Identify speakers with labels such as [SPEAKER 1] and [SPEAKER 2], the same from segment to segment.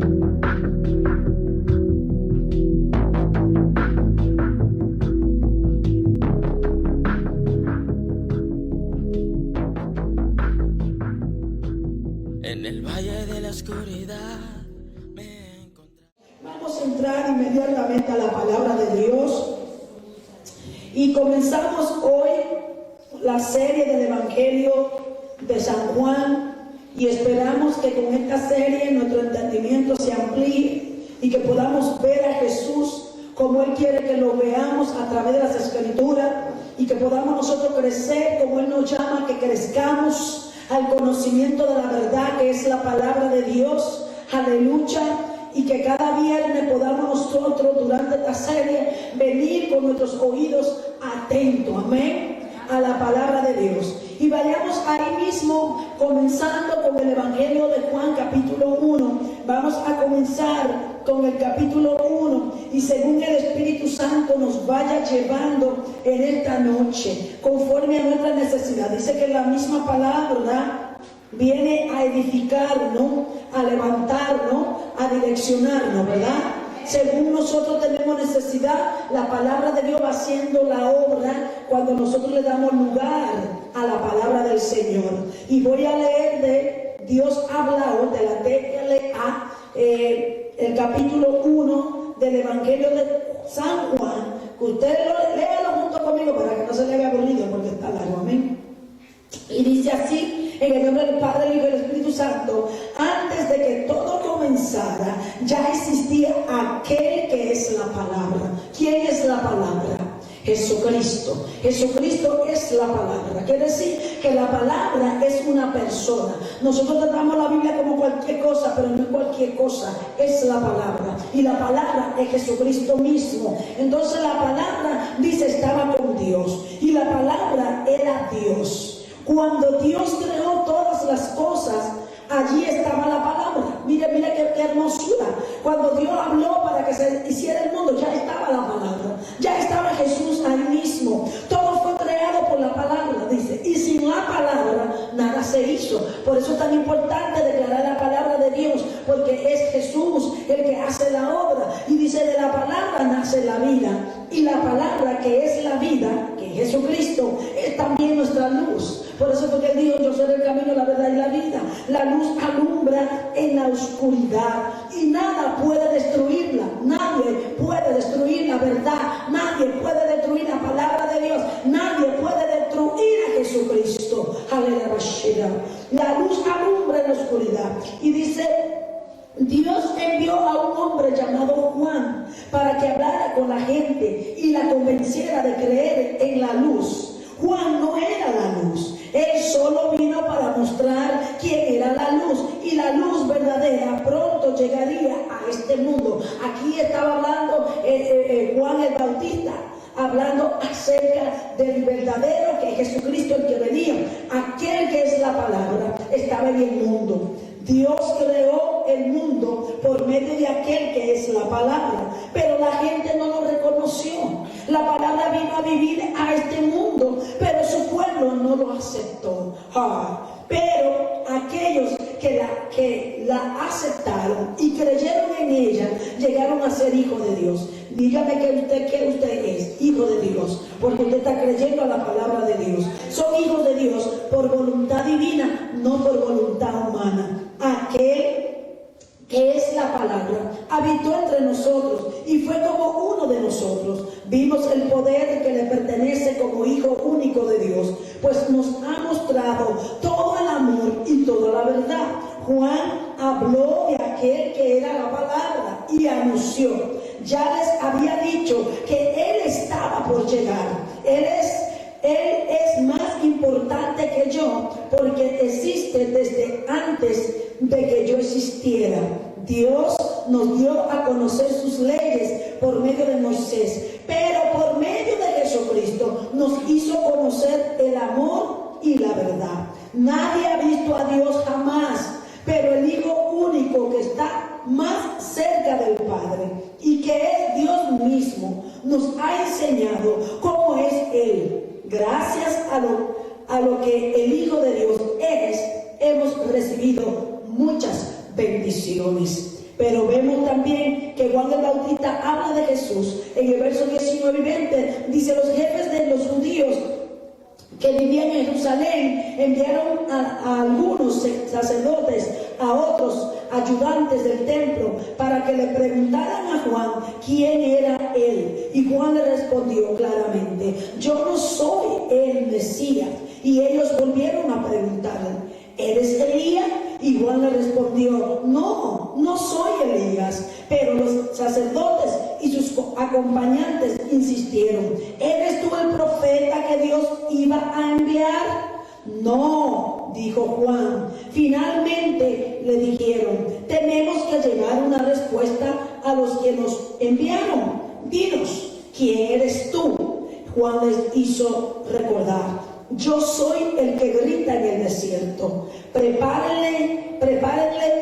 [SPEAKER 1] En el valle de la oscuridad me encontré.
[SPEAKER 2] Vamos a entrar inmediatamente a la palabra de Dios y comenzamos hoy la serie del Evangelio de San Juan y esperamos que con esta serie nuestro entendimiento se amplíe y que podamos ver a Jesús como Él quiere que lo veamos a través de las Escrituras y que podamos nosotros crecer como Él nos llama, que crezcamos al conocimiento de la verdad que es la palabra de Dios. Aleluya. Y que cada viernes podamos nosotros durante esta serie venir con nuestros oídos atentos, amén, a la palabra de Dios. Y vayamos ahí mismo comenzando con el Evangelio de Juan capítulo 1. Vamos a comenzar con el capítulo 1 y según el Espíritu Santo nos vaya llevando en esta noche conforme a nuestra necesidad. Dice que la misma palabra, ¿verdad?, viene a edificarnos, a levantarnos, a direccionarnos, ¿verdad? Según nosotros tenemos necesidad, la palabra de Dios va haciendo la obra cuando nosotros le damos lugar a la palabra del Señor. Y voy a leer de Dios habla hoy, de la TLA, el capítulo 1 del Evangelio de San Juan, que ustedes léanlo junto conmigo para que no se le haga aburrido porque está largo, amén. Y dice así, en el nombre del Padre, del Hijo y del Espíritu Santo: antes de que todo comenzara, ya existía aquel que es la palabra. ¿Quién es la palabra? Jesucristo. Jesucristo es la palabra. Quiere decir que la palabra es una persona. Nosotros tratamos la Biblia como cualquier cosa, pero no es cualquier cosa, es la palabra. Y la palabra es Jesucristo mismo. Entonces la palabra, dice, estaba con Dios. Y la palabra era Dios. Cuando Dios creó todas las cosas, allí estaba la palabra. Mire qué hermosura. Cuando Dios habló para que se hiciera el mundo, ya estaba la palabra. Ya estaba Jesús ahí mismo. Todo fue creado por la palabra, dice. Y sin la palabra, nada se hizo. Por eso es tan importante declarar la palabra de Dios, porque es Jesús el que hace la obra. Y dice, de la palabra nace la vida. Y la palabra que es la vida, que es Jesucristo, es también nuestra luz. Por eso porque Él dijo, yo soy el camino, la verdad y la vida. La luz alumbra en la oscuridad y nada puede destruirla. Nadie puede destruir la verdad. Nadie puede destruir la palabra de Dios. Nadie puede destruir a Jesucristo. Aleluya. La luz alumbra en la oscuridad. Y dice, Dios envió a un hombre llamado Juan para que hablara con la gente y la convenciera de creer en la luz. Juan no era la luz. Él solo vino para mostrar quién era la luz, y la luz verdadera pronto llegaría a este mundo. Aquí estaba hablando Juan el Bautista, hablando acerca del verdadero, que es Jesucristo el que venía. Aquel que es la palabra estaba en el mundo. Dios creó el mundo por medio de aquel que es la palabra, pero la gente no lo reconoció. La palabra vino a vivir a este mundo, pero su pueblo no lo aceptó. Pero aquellos que la aceptaron y creyeron en ella, llegaron a ser hijos de Dios. Dígame que usted es hijo de Dios, porque usted está creyendo a la palabra de Dios. Son hijos de Dios por voluntad divina, no por voluntad humana. Aquel que es la palabra, habitó entre nosotros y fue como uno de nosotros. Vimos el poder que le pertenece como hijo único de Dios, pues nos ha mostrado todo el amor y toda la verdad. Juan habló de aquel que era la palabra y anunció. Ya les había dicho que Él estaba por llegar. Él es más importante que yo, porque existe desde antes de que yo existiera. Dios nos dio a conocer sus leyes por medio de Moisés, pero por medio de Jesucristo nos hizo conocer el amor y la verdad. Nadie ha visto a Dios jamás, pero el Hijo único que está más cerca del Padre y que es Dios mismo nos ha enseñado cómo es Él. Gracias a lo que el Hijo de Dios es, hemos recibido muchas bendiciones. Pero vemos también que Juan el Bautista habla de Jesús. En el verso 19 y 20 dice: los jefes de los judíos que vivían en Jerusalén enviaron a algunos sacerdotes, a otros ayudantes del templo, para que le preguntaran a Juan quién era él. Y Juan le respondió claramente: yo no soy el Mesías. Y ellos volvieron a preguntarle: ¿eres Elías? Y Juan le respondió: no, no soy Elías. Pero los sacerdotes y sus acompañantes insistieron: ¿eres tú el profeta que Dios iba a enviar? No, dijo Juan. Finalmente le dijeron: tenemos que llevar una respuesta a los que nos enviaron. Dinos, ¿quién eres tú? Juan les hizo recordar: yo soy el que grita en el desierto, prepárenle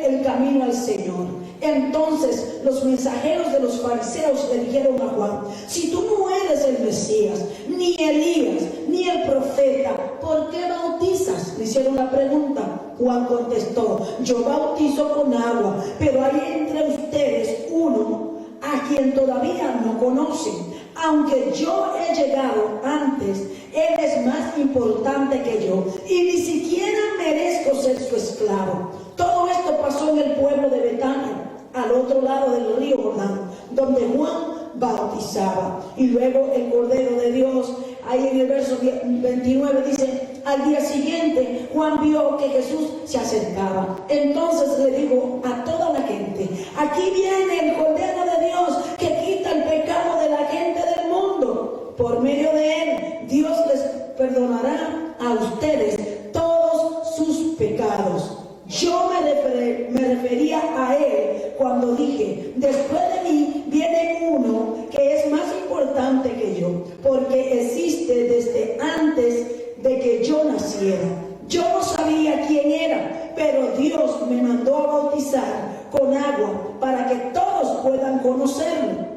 [SPEAKER 2] el camino al Señor. Entonces los mensajeros de los fariseos le dijeron a Juan: si tú no eres el Mesías, ni Elías, ni el profeta, ¿por qué bautizas? Le hicieron la pregunta. Juan contestó: yo bautizo con agua, pero hay entre ustedes uno a quien todavía no conocen. Aunque yo he llegado antes, él es más importante que yo, y ni siquiera merezco ser su esclavo. Todo esto pasó en el pueblo de Betania, al otro lado del río Jordán, donde Juan bautizaba. Y luego el Cordero de Dios, ahí en el verso 29 dice: al día siguiente Juan vio que Jesús se acercaba. Entonces le dijo a toda la gente: aquí viene el Cordero de Dios que quita el pecado de la gente del mundo. Por medio de él Dios les perdonará a ustedes todos sus pecados. Yo me refería a él cuando dije: después de mí viene uno que es más importante que yo, porque existe desde antes de que yo naciera. Yo no sabía quién era, pero Dios me mandó a bautizar con agua para que todos puedan conocerlo.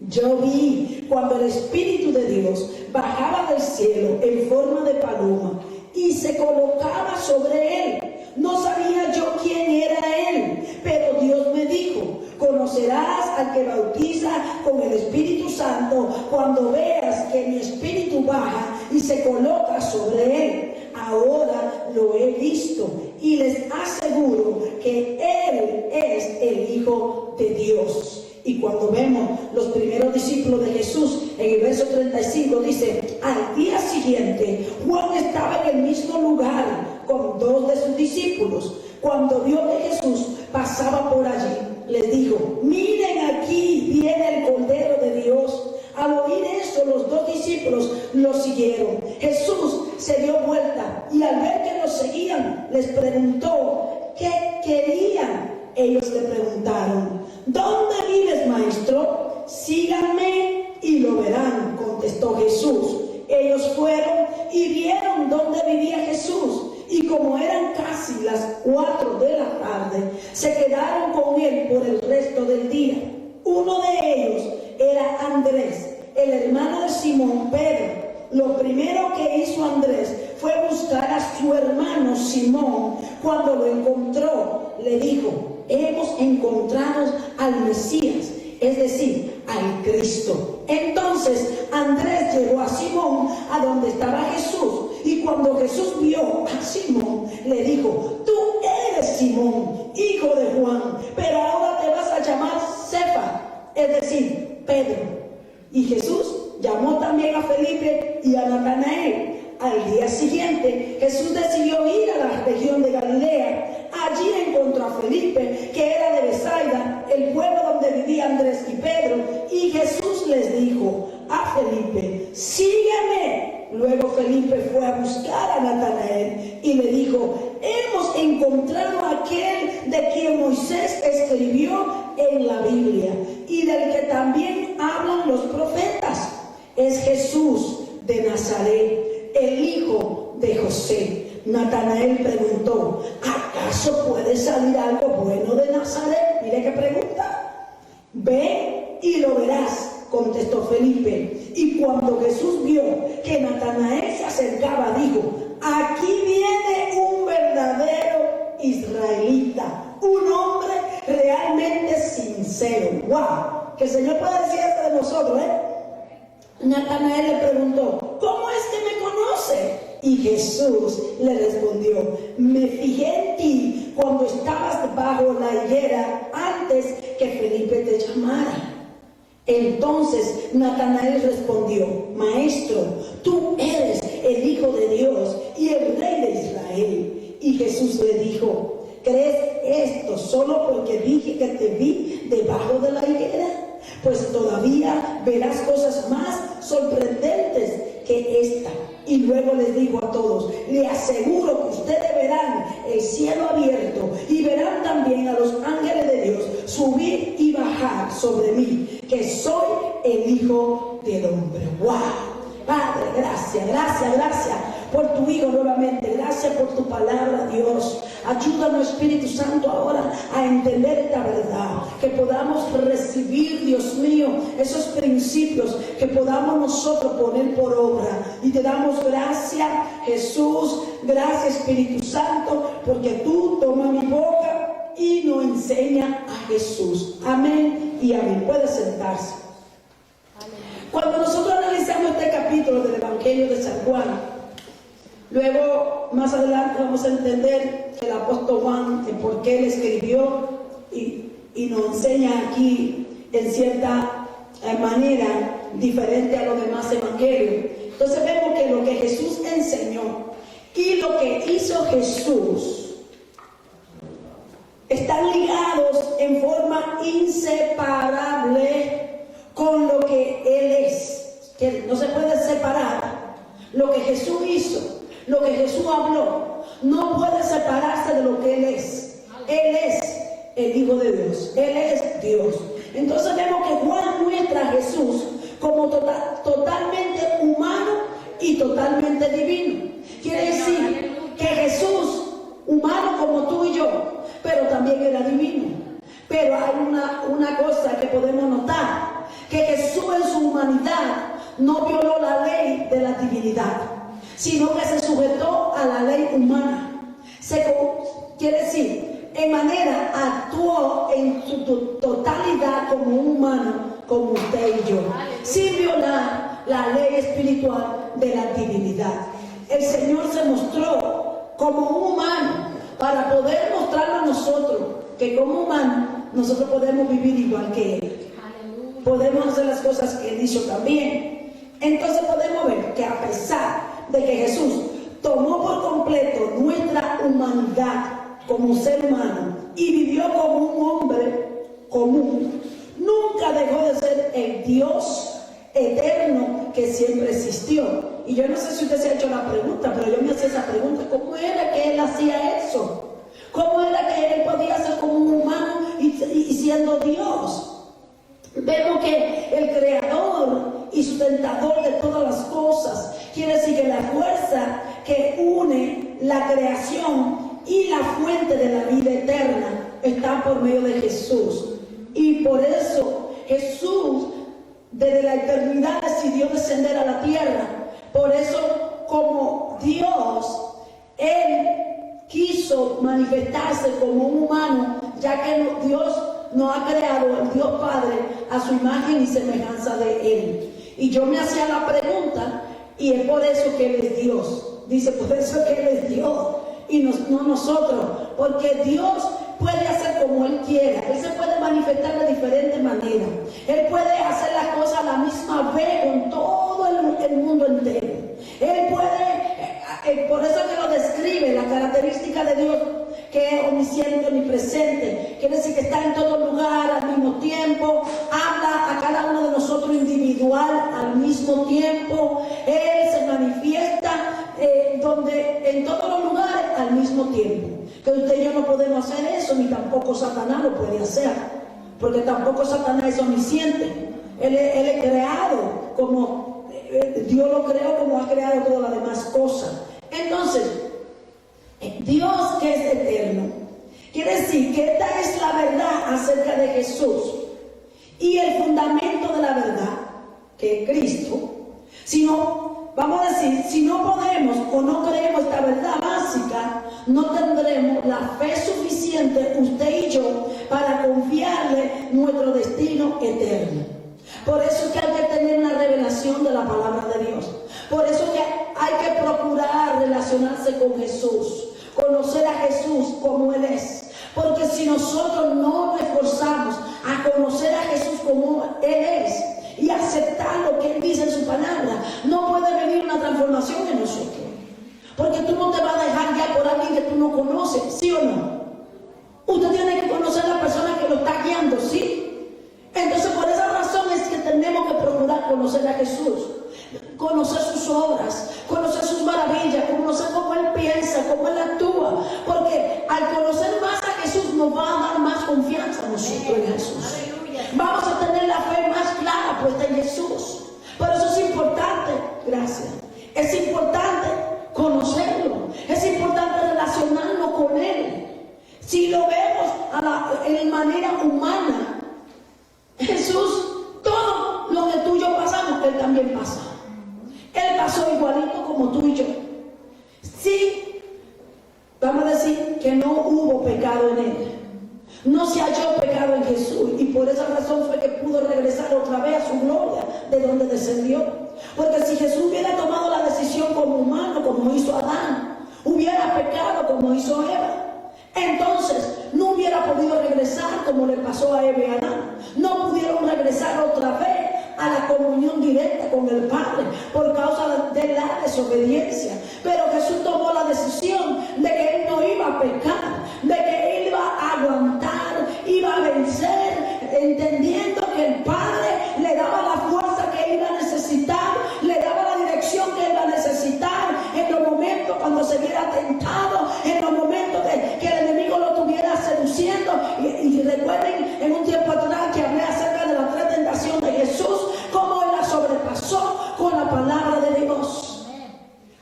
[SPEAKER 2] Yo vi cuando el Espíritu de Dios bajaba del cielo en forma de paloma y se colocaba sobre él. No sabía yo quién era él, pero Dios me dijo: conocerás al que bautiza con el Espíritu Santo cuando veas que mi Espíritu baja y se coloca sobre él. Ahora lo he visto y les aseguro que él es el Hijo de Dios. Y cuando vemos los primeros discípulos de Jesús, en el verso 35 dice: al día siguiente Juan estaba en el mismo lugar con dos de sus discípulos. Cuando vio que Jesús pasaba por allí, les dijo: miren, aquí viene el Cordero de Dios. Al oír eso, los dos discípulos lo siguieron. Jesús se dio vuelta y al ver que los seguían, les preguntó qué querían. Ellos le preguntaron: ¿dónde vives, maestro? Síganme y lo verán, contestó Jesús. Ellos fueron y vieron dónde vivía Jesús, y como eran casi las 4 de la tarde, se quedaron con él por el resto del día. Uno de ellos era Andrés, el hermano de Simón Pedro. Lo primero que hizo Andrés fue buscar a su hermano Simón. Cuando lo encontró, le dijo: hemos encontrado al Mesías, es decir, al Cristo. Entonces Andrés llevó a Simón a donde estaba Jesús, y cuando Jesús vio a Simón, le dijo: tú eres Simón, hijo de Juan, pero ahora te vas a llamar Cefas, es decir, Pedro. Y Jesús llamó también a Felipe y a Natanael. Al día siguiente, Jesús decidió ir a la región de Galilea. Allí encontró a Felipe, que era de Bethsaida, el pueblo donde vivían Andrés y Pedro. Y Jesús les dijo a Felipe: sígueme. Luego Felipe fue a buscar a Natanael y le dijo: hemos encontrado a aquel de quien Moisés escribió en la Biblia y del que también hablan los profetas. Es Jesús de Nazaret, el hijo de José. Natanael preguntó: ¿acaso puede salir algo bueno de Nazaret? Mire qué pregunta. Ve y lo verás, contestó Felipe. Y cuando Jesús vio que Natanael se acercaba, dijo: aquí viene un verdadero israelita, un hombre realmente Señor puede decir esto de nosotros, Natanael le preguntó, ¿cómo es que me conoce? Y Jesús le respondió, me fijé en ti cuando estabas bajo la higuera antes que Felipe te llamara. Entonces Natanael respondió, Maestro, tú eres el Hijo de Dios y el Rey de Israel. Y Jesús le dijo, ¿crees esto solo porque dije que te vi debajo de la higuera? Pues todavía verás cosas más sorprendentes que esta. Y luego les dijo a todos, le aseguro que ustedes verán el cielo abierto y verán también a los ángeles de Dios subir y bajar sobre mí, que soy el Hijo del Hombre. ¡Wow! Padre, gracias, gracias, gracias por tu Hijo nuevamente. Gracias por tu palabra, Dios. Ayúdanos, Espíritu Santo, ahora a entender esta verdad. Que podamos recibir, Dios mío, esos principios, que podamos nosotros poner por obra. Y te damos gracias, Jesús. Gracias, Espíritu Santo, porque tú tomas mi boca y nos enseña a Jesús. Amén y amén. Puede sentarse. Cuando nosotros analizamos este capítulo del Evangelio de San Juan, luego más adelante vamos a entender el apóstol Juan, el por qué él escribió y nos enseña aquí en cierta manera diferente a los demás evangelios. Entonces vemos que lo que Jesús enseñó y lo que hizo Jesús están ligados en forma inseparable con lo que Él es, que no se puede separar. Lo que Jesús hizo, lo que Jesús habló, no puede separarse de lo que Él es. Él es el Hijo de Dios, Él es Dios. Entonces vemos que Juan muestra a Jesús como totalmente humano y totalmente divino. Quiere decir que Jesús, humano como tú y yo, pero también era divino. Pero hay una cosa que podemos notar, que Jesús en su humanidad no violó la ley de la divinidad, sino que se sujetó a la ley humana. Quiere decir, en manera actuó en su totalidad como un humano, como usted y yo, sin violar la ley espiritual de la divinidad. El Señor se mostró como un humano para poder mostrarnos a nosotros que como humanos nosotros podemos vivir igual que Él. Podemos hacer las cosas que Él hizo también. Entonces podemos ver que a pesar de que Jesús tomó por completo nuestra humanidad como ser humano y vivió como un hombre común, nunca dejó de ser el Dios eterno que siempre existió. Y yo no sé si usted se ha hecho la pregunta, pero yo me hacía esa pregunta: ¿cómo era que Él hacía eso? ¿Cómo era que Él podía ser como un humano y siendo Dios? Vemos que el creador y sustentador de todas las cosas, quiere decir que la fuerza que une la creación y la fuente de la vida eterna está por medio de Jesús. Y por eso Jesús desde la eternidad decidió descender a la tierra. Por eso, como Dios, Él quiso manifestarse como un humano, ya que Dios nos ha creado, el Dios Padre, a su imagen y semejanza de Él. Y yo me hacía la pregunta, y es por eso que Él es Dios. Dice, por eso que Él es Dios y no nosotros, porque Dios puede hacer como Él quiera. Él se puede manifestar de diferentes maneras. Él puede hacer las cosas a la misma vez con todo el mundo entero. Él puede, por eso que lo describe, la característica de Dios, que es omnisciente, omnipresente, quiere decir que está en todo lugar al mismo tiempo, habla a cada uno de nosotros individual al mismo tiempo. Él se manifiesta en todos los lugares al mismo tiempo. Que usted y yo no podemos hacer eso, ni tampoco Satanás lo puede hacer, porque tampoco Satanás es omnisciente. Él es creado como Dios lo creó, como ha creado todas las demás cosas. Entonces, Dios, que es eterno, quiere decir que esta es la verdad acerca de Jesús y el fundamento de la verdad, que es Cristo. Si no, vamos a decir, si no podemos o no creemos esta verdad básica, no tendremos la fe suficiente, usted y yo, para confiarle nuestro destino eterno. Por eso es que hay que tener una revelación de la palabra de Dios. Por eso es que hay que procurar relacionarse con Jesús, conocer a Jesús como Él es. Porque si nosotros no nos esforzamos a conocer a Jesús como Él es y aceptar lo que Él dice en su palabra, no puede venir una transformación en nosotros. Porque tú no te vas a dejar ya por alguien que tú no conoces, ¿sí o no? Usted tiene que conocer a la persona que lo está guiando, ¿sí? Entonces por esa razón es que tenemos que procurar conocer a Jesús, conocer sus obras, conocer sus maravillas, conocer cómo Él piensa, cómo Él actúa, porque al conocer más a Jesús nos va a dar más confianza a nosotros en Jesús. Vamos a tener la fe más clara puesta en Jesús. Por eso es importante, gracias, es importante conocerlo, es importante relacionarnos con Él. Si lo vemos en manera humana, Jesús, todo lo que tú y yo pasamos, Él también pasa. Él pasó igualito como tú y yo. Sí, vamos a decir que no hubo pecado en Él. No se halló pecado en Jesús. Y por esa razón fue que pudo regresar otra vez a su gloria, de donde descendió. Porque si Jesús hubiera tomado la decisión como humano, como hizo Adán, hubiera pecado como hizo Eva, entonces no hubiera podido regresar como le pasó a Eva y a Adán. No pudieron regresar otra vez a la comunión directa con el Padre por causa de la desobediencia. Pero Jesús tomó la decisión de que Él no iba a pecar, de que Él iba a aguantar, iba a vencer, entendiendo que el Padre le daba la fuerza que Él iba a necesitar, le daba la dirección que Él iba a necesitar en los momentos cuando se viera tentado, en los momentos de que el enemigo lo estuviera seduciendo. Y recuerden en un tiempo atrás que hablé acerca de las 3 tentaciones de Jesús, cómo Él la sobrepasó con la palabra de Dios.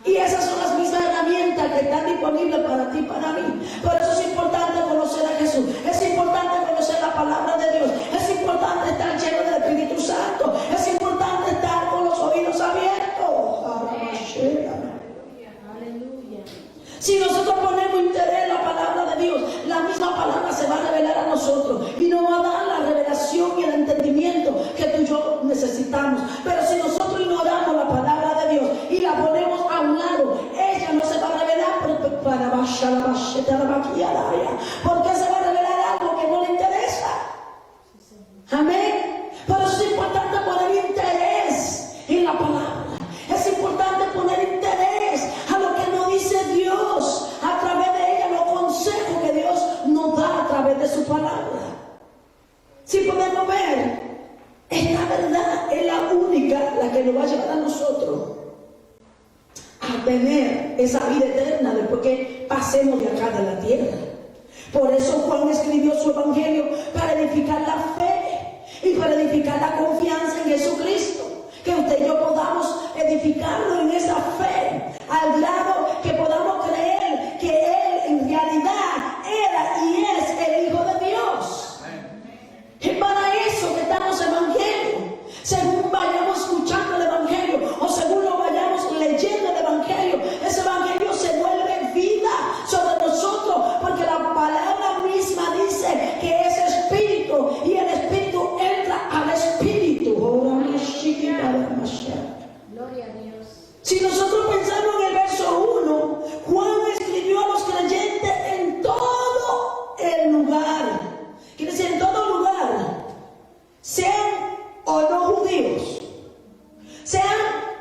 [SPEAKER 2] Y esas son las mismas herramientas que están disponibles para ti y para mí. Por eso es importante conocer a Jesús, es importante conocer la palabra de Dios, es importante estar lleno del Espíritu Santo, es importante estar con los oídos abiertos. Aleluya. Si nosotros ponemos interés en la palabra de Dios, la misma palabra se va a revelar a nosotros y nos va a dar la revelación y el entendimiento que tú y yo necesitamos. Pero si nosotros ignoramos la palabra de Dios y la ponemos a un lado, ella no se va a revelar porque se va a revelar algo que no le interesa. Amén. Por eso es importante poner interés en la palabra. Es importante poner interés a lo que nos dice Dios a través de ella, los consejos que Dios nos da a través de su palabra. Si podemos ver, esta verdad es la única, la que nos va a llevar a nosotros a tener esa vida eterna después que pasemos de acá de la tierra. Por eso Juan escribió su evangelio, para edificar la fe y para edificar la confianza en Jesucristo. Que usted y yo podamos edificarlo en esa fe, al grado que podamos creer que Él en realidad era y es el Hijo de Dios. Es para eso que estamos en evangelio. Según vayamos escuchando el evangelio o según lo vayamos leyendo el evangelio, ese evangelio se vuelve vida sobre nosotros, porque la palabra misma dice que es espíritu y el espíritu entra al espíritu. Gloria a Dios. Si nosotros pensamos en el verso 1, Juan escribió a los creyentes en todo el lugar. Quiere decir en todo lugar, sean o no judíos, sean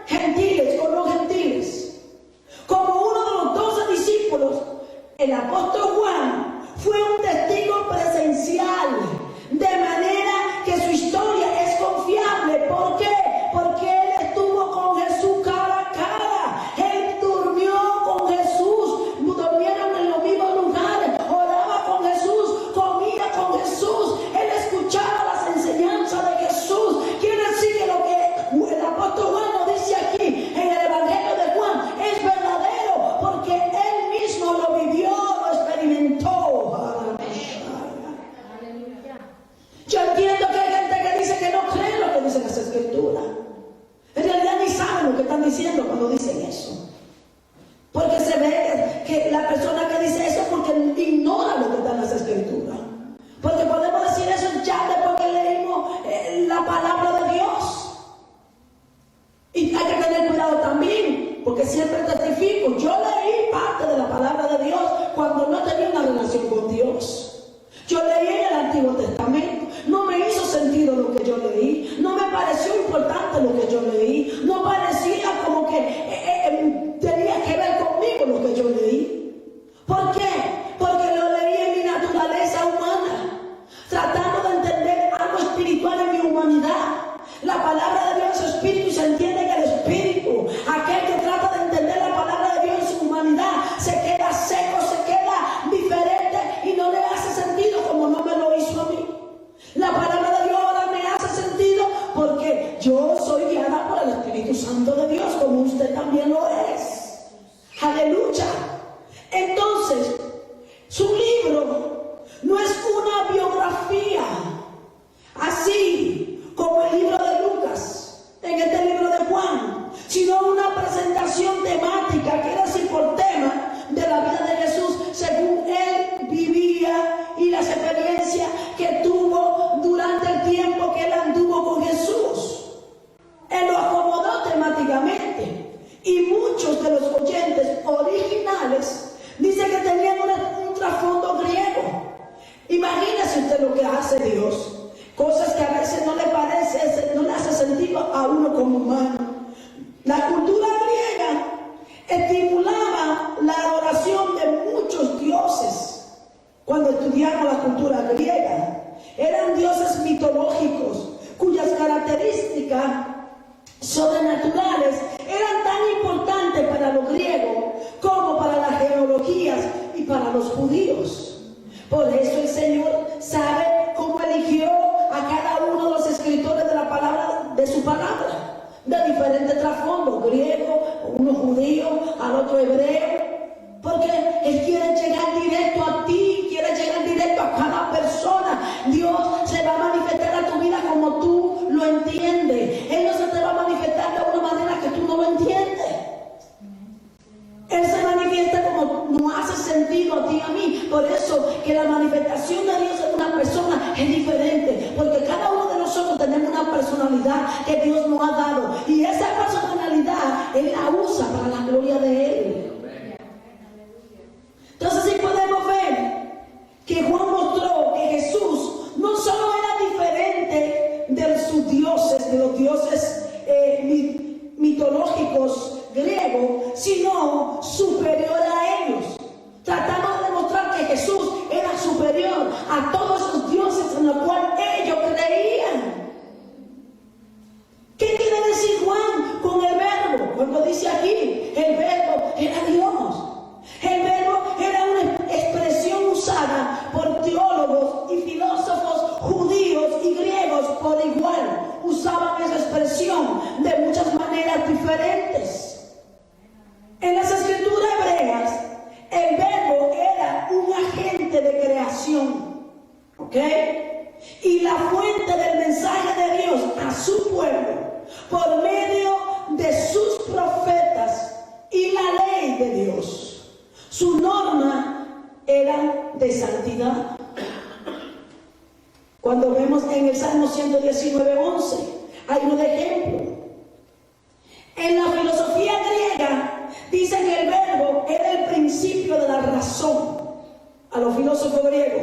[SPEAKER 2] gentiles o no gentiles. Como uno de los 12 discípulos, el apóstol Juan fue un testigo presencial, de manera que su historia es confiable. ¿Por qué? Porque él estuvo con Jesús cara a cara. Él durmió con Jesús, durmieron en los mismos lugares, oraba con Jesús, comía con Jesús, él escuchaba las enseñanzas de Jesús. Quiere decir que lo que el apóstol Juan nos dice aquí en el evangelio de Juan es verdadero, porque él mismo lo vivió, lo experimentó. hace Dios, cosas que a veces no le parece, no le hace sentido a uno como humano. La cultura griega estimulaba la adoración de muchos dioses. Cuando estudiamos la cultura griega, eran dioses mitológicos cuyas características sobrenaturales eran tan importantes para los griegos como para las genealogías y para los judíos. Por eso el Señor sabe cómo eligió a cada uno de los escritores de la palabra, de su palabra, de diferentes trasfondos, griego, uno judío, al otro hebreo, porque Él quiere llegar directo a ti, quiere llegar directo a cada persona. Dios se va a manifestar a tu vida como tú lo entiendes. Él no se te va a manifestar de una manera que tú no lo entiendes. Él se manifiesta como no hace sentido a ti y a mí. Por eso que la manifestación de Dios en una persona es diferente. Porque cada uno de nosotros tenemos una personalidad que Dios nos ha dado. Y esa personalidad Él la usa para la gloria de Él. Entonces sí podemos ver que Juan mostró que Jesús no solo era diferente de sus dioses, de los dioses mitológicos griegos, sino superior a ellos. Tratamos de demostrar que Jesús era superior a todos los dioses en los cuales ellos creían. ¿Qué quiere decir Juan con el verbo? Cuando dice aquí, el verbo era Dios. El verbo era una expresión usada por teólogos y filósofos judíos y griegos por igual. Usaban esa expresión de muchas maneras diferentes. En las escrituras hebreas, el verbo era un agente de creación, ¿ok? Y la fuente del mensaje de Dios a su pueblo por medio de sus profetas y la ley de Dios. Su norma era de santidad. Cuando vemos en el Salmo 119:11, hay un ejemplo. En la filosofía griega dice que el verbo era el principio de la razón, a los filósofos griegos,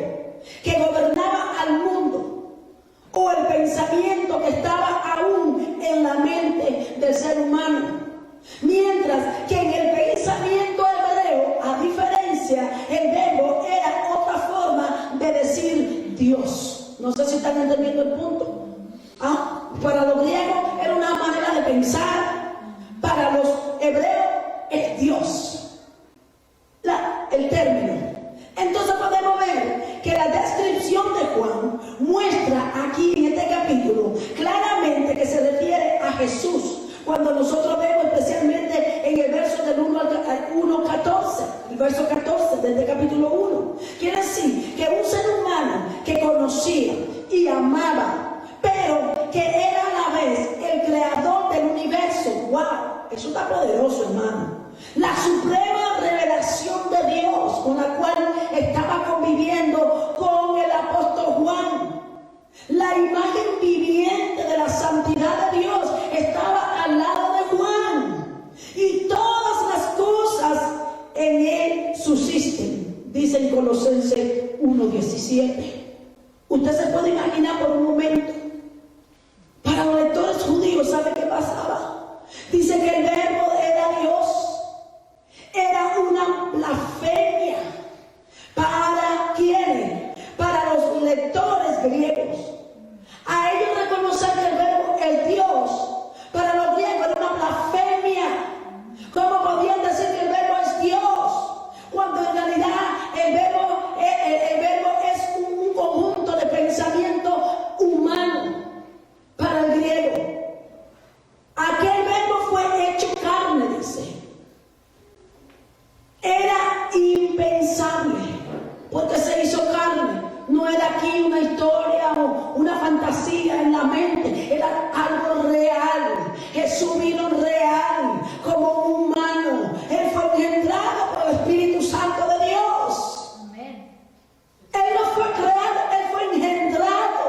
[SPEAKER 2] que gobernaba al mundo, o el pensamiento que estaba aún en la mente del ser humano. Mientras que en el pensamiento hebreo, a diferencia, el verbo era otra forma de decir Dios. No sé si están entendiendo el punto. Para los griegos era una manera de pensar, para los hebreos es Dios el término. Entonces podemos ver que la descripción de Juan muestra aquí en este capítulo claramente que se refiere a Jesús. Cuando nosotros vemos especialmente en el verso del 1:14, el verso 14 del capítulo 1, quiere decir que un ser humano que conocía y amaba, pero que era a la vez el creador del universo. ¡Wow! Eso está poderoso, hermano. La suprema revelación de Dios con la cual estaba conviviendo con el apóstol Juan. La imagen viviente de la santidad de Dios estaba al lado de Juan. Y todas las cosas en él subsisten, dice en Colosenses 1:17. Usted se puede imaginar por un momento. Para los lectores judíos, ¿sabe qué pasaba? Dice que el verbo era Dios. Era una blasfemia. ¿Para quiénes? Para los lectores griegos. A ellos reconocer que el verbo es Dios, para los griegos era una blasfemia. ¿Cómo podían decir que el verbo es Dios? Cuando en realidad el verbo es un conjunto de pensamiento humano para el griego. Aquel verbo fue hecho carne, dice. Era impensable, porque se hizo carne. No era aquí una historia o una fantasía en la mente, era algo real. Jesús vino real, como un humano. Él fue engendrado por el Espíritu Santo de Dios. Amén. Él no fue creado, Él fue engendrado.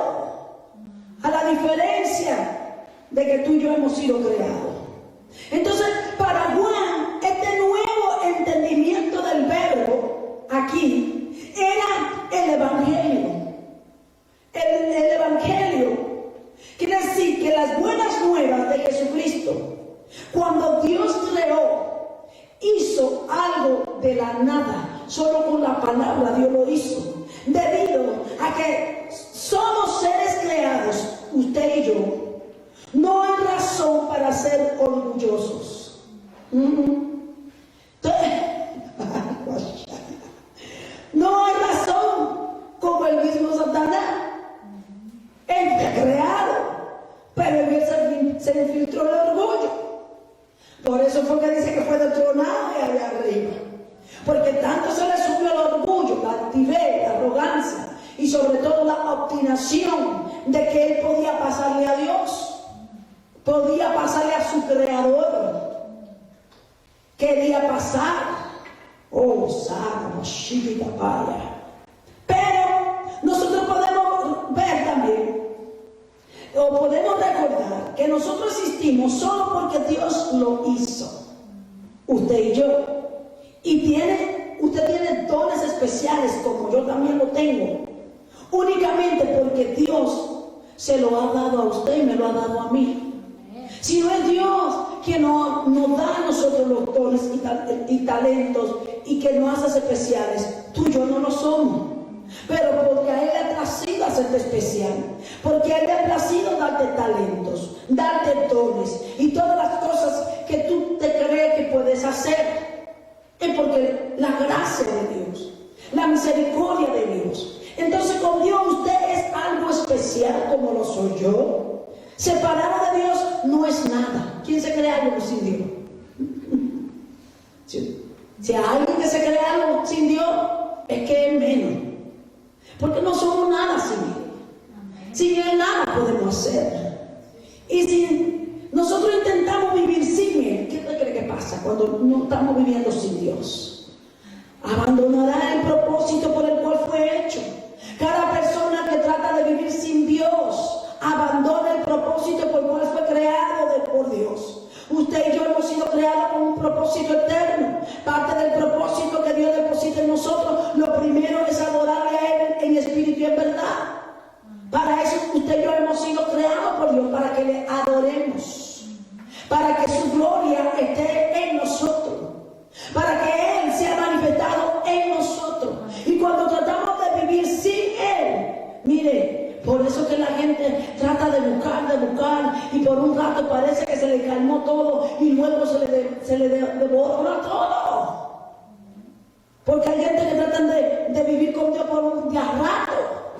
[SPEAKER 2] A la diferencia de que tú y yo hemos sido creados. Entonces, para Juan, este nuevo entendimiento del verbo aquí era el Evangelio. El nada, solo con la palabra Dios lo hizo. Debido a que somos seres creados, usted y yo, no hay razón para ser orgullosos. No hay razón, como el mismo Satanás. Él fue creado, pero en él se infiltró el orgullo. Por eso fue que dice que fue destronado de allá arriba. Porque tanto se le subió el orgullo, la altivez, la arrogancia y sobre todo la obstinación de que él podía pasarle a Dios, podía pasarle a su creador. Quería pasar. Oh, sana, chiquita paya. Pero nosotros podemos ver también, o podemos recordar, que nosotros existimos solo porque Dios lo hizo. Usted y yo. Y usted tiene dones especiales como yo también lo tengo. Únicamente porque Dios se lo ha dado a usted y me lo ha dado a mí. Si no es Dios que nos da a nosotros los dones y talentos y que nos hace especiales, tú y yo no lo somos. Pero porque a Él le ha placido hacerte especial, porque a Él le ha placido darte talentos, darte dones y todas las cosas que tú te crees que puedes hacer. Es porque la gracia de Dios, la misericordia de Dios. Entonces con Dios usted es algo especial como lo soy yo. Separado de Dios no es nada. ¿Quién se cree algo sin Dios? Si hay alguien que se cree algo sin Dios, es que es menos. Porque no somos nada sin Él. Sin Él nada podemos hacer. Y si nosotros intentamos vivir sin Él, ¿qué te cree que pasa cuando no estamos viviendo sin Dios? Abandonará el propósito por el cual fue hecho. Cada persona que trata de vivir sin Dios abandona el propósito por el cual fue creado por Dios. Usted y yo hemos sido creados con un propósito eterno. Parte del propósito que Dios deposita en nosotros, lo primero es adorarle a Él en espíritu y en verdad. Para eso usted y yo hemos sido creados por Dios, para que le adoremos, para que su gloria esté en nosotros, para que Él sea manifestado en nosotros. Y cuando tratamos de vivir sin Él, mire, por eso que la gente trata de buscar y por un rato parece que se le calmó todo y luego se le devora todo. Porque hay gente que tratan de vivir con Dios por un día rato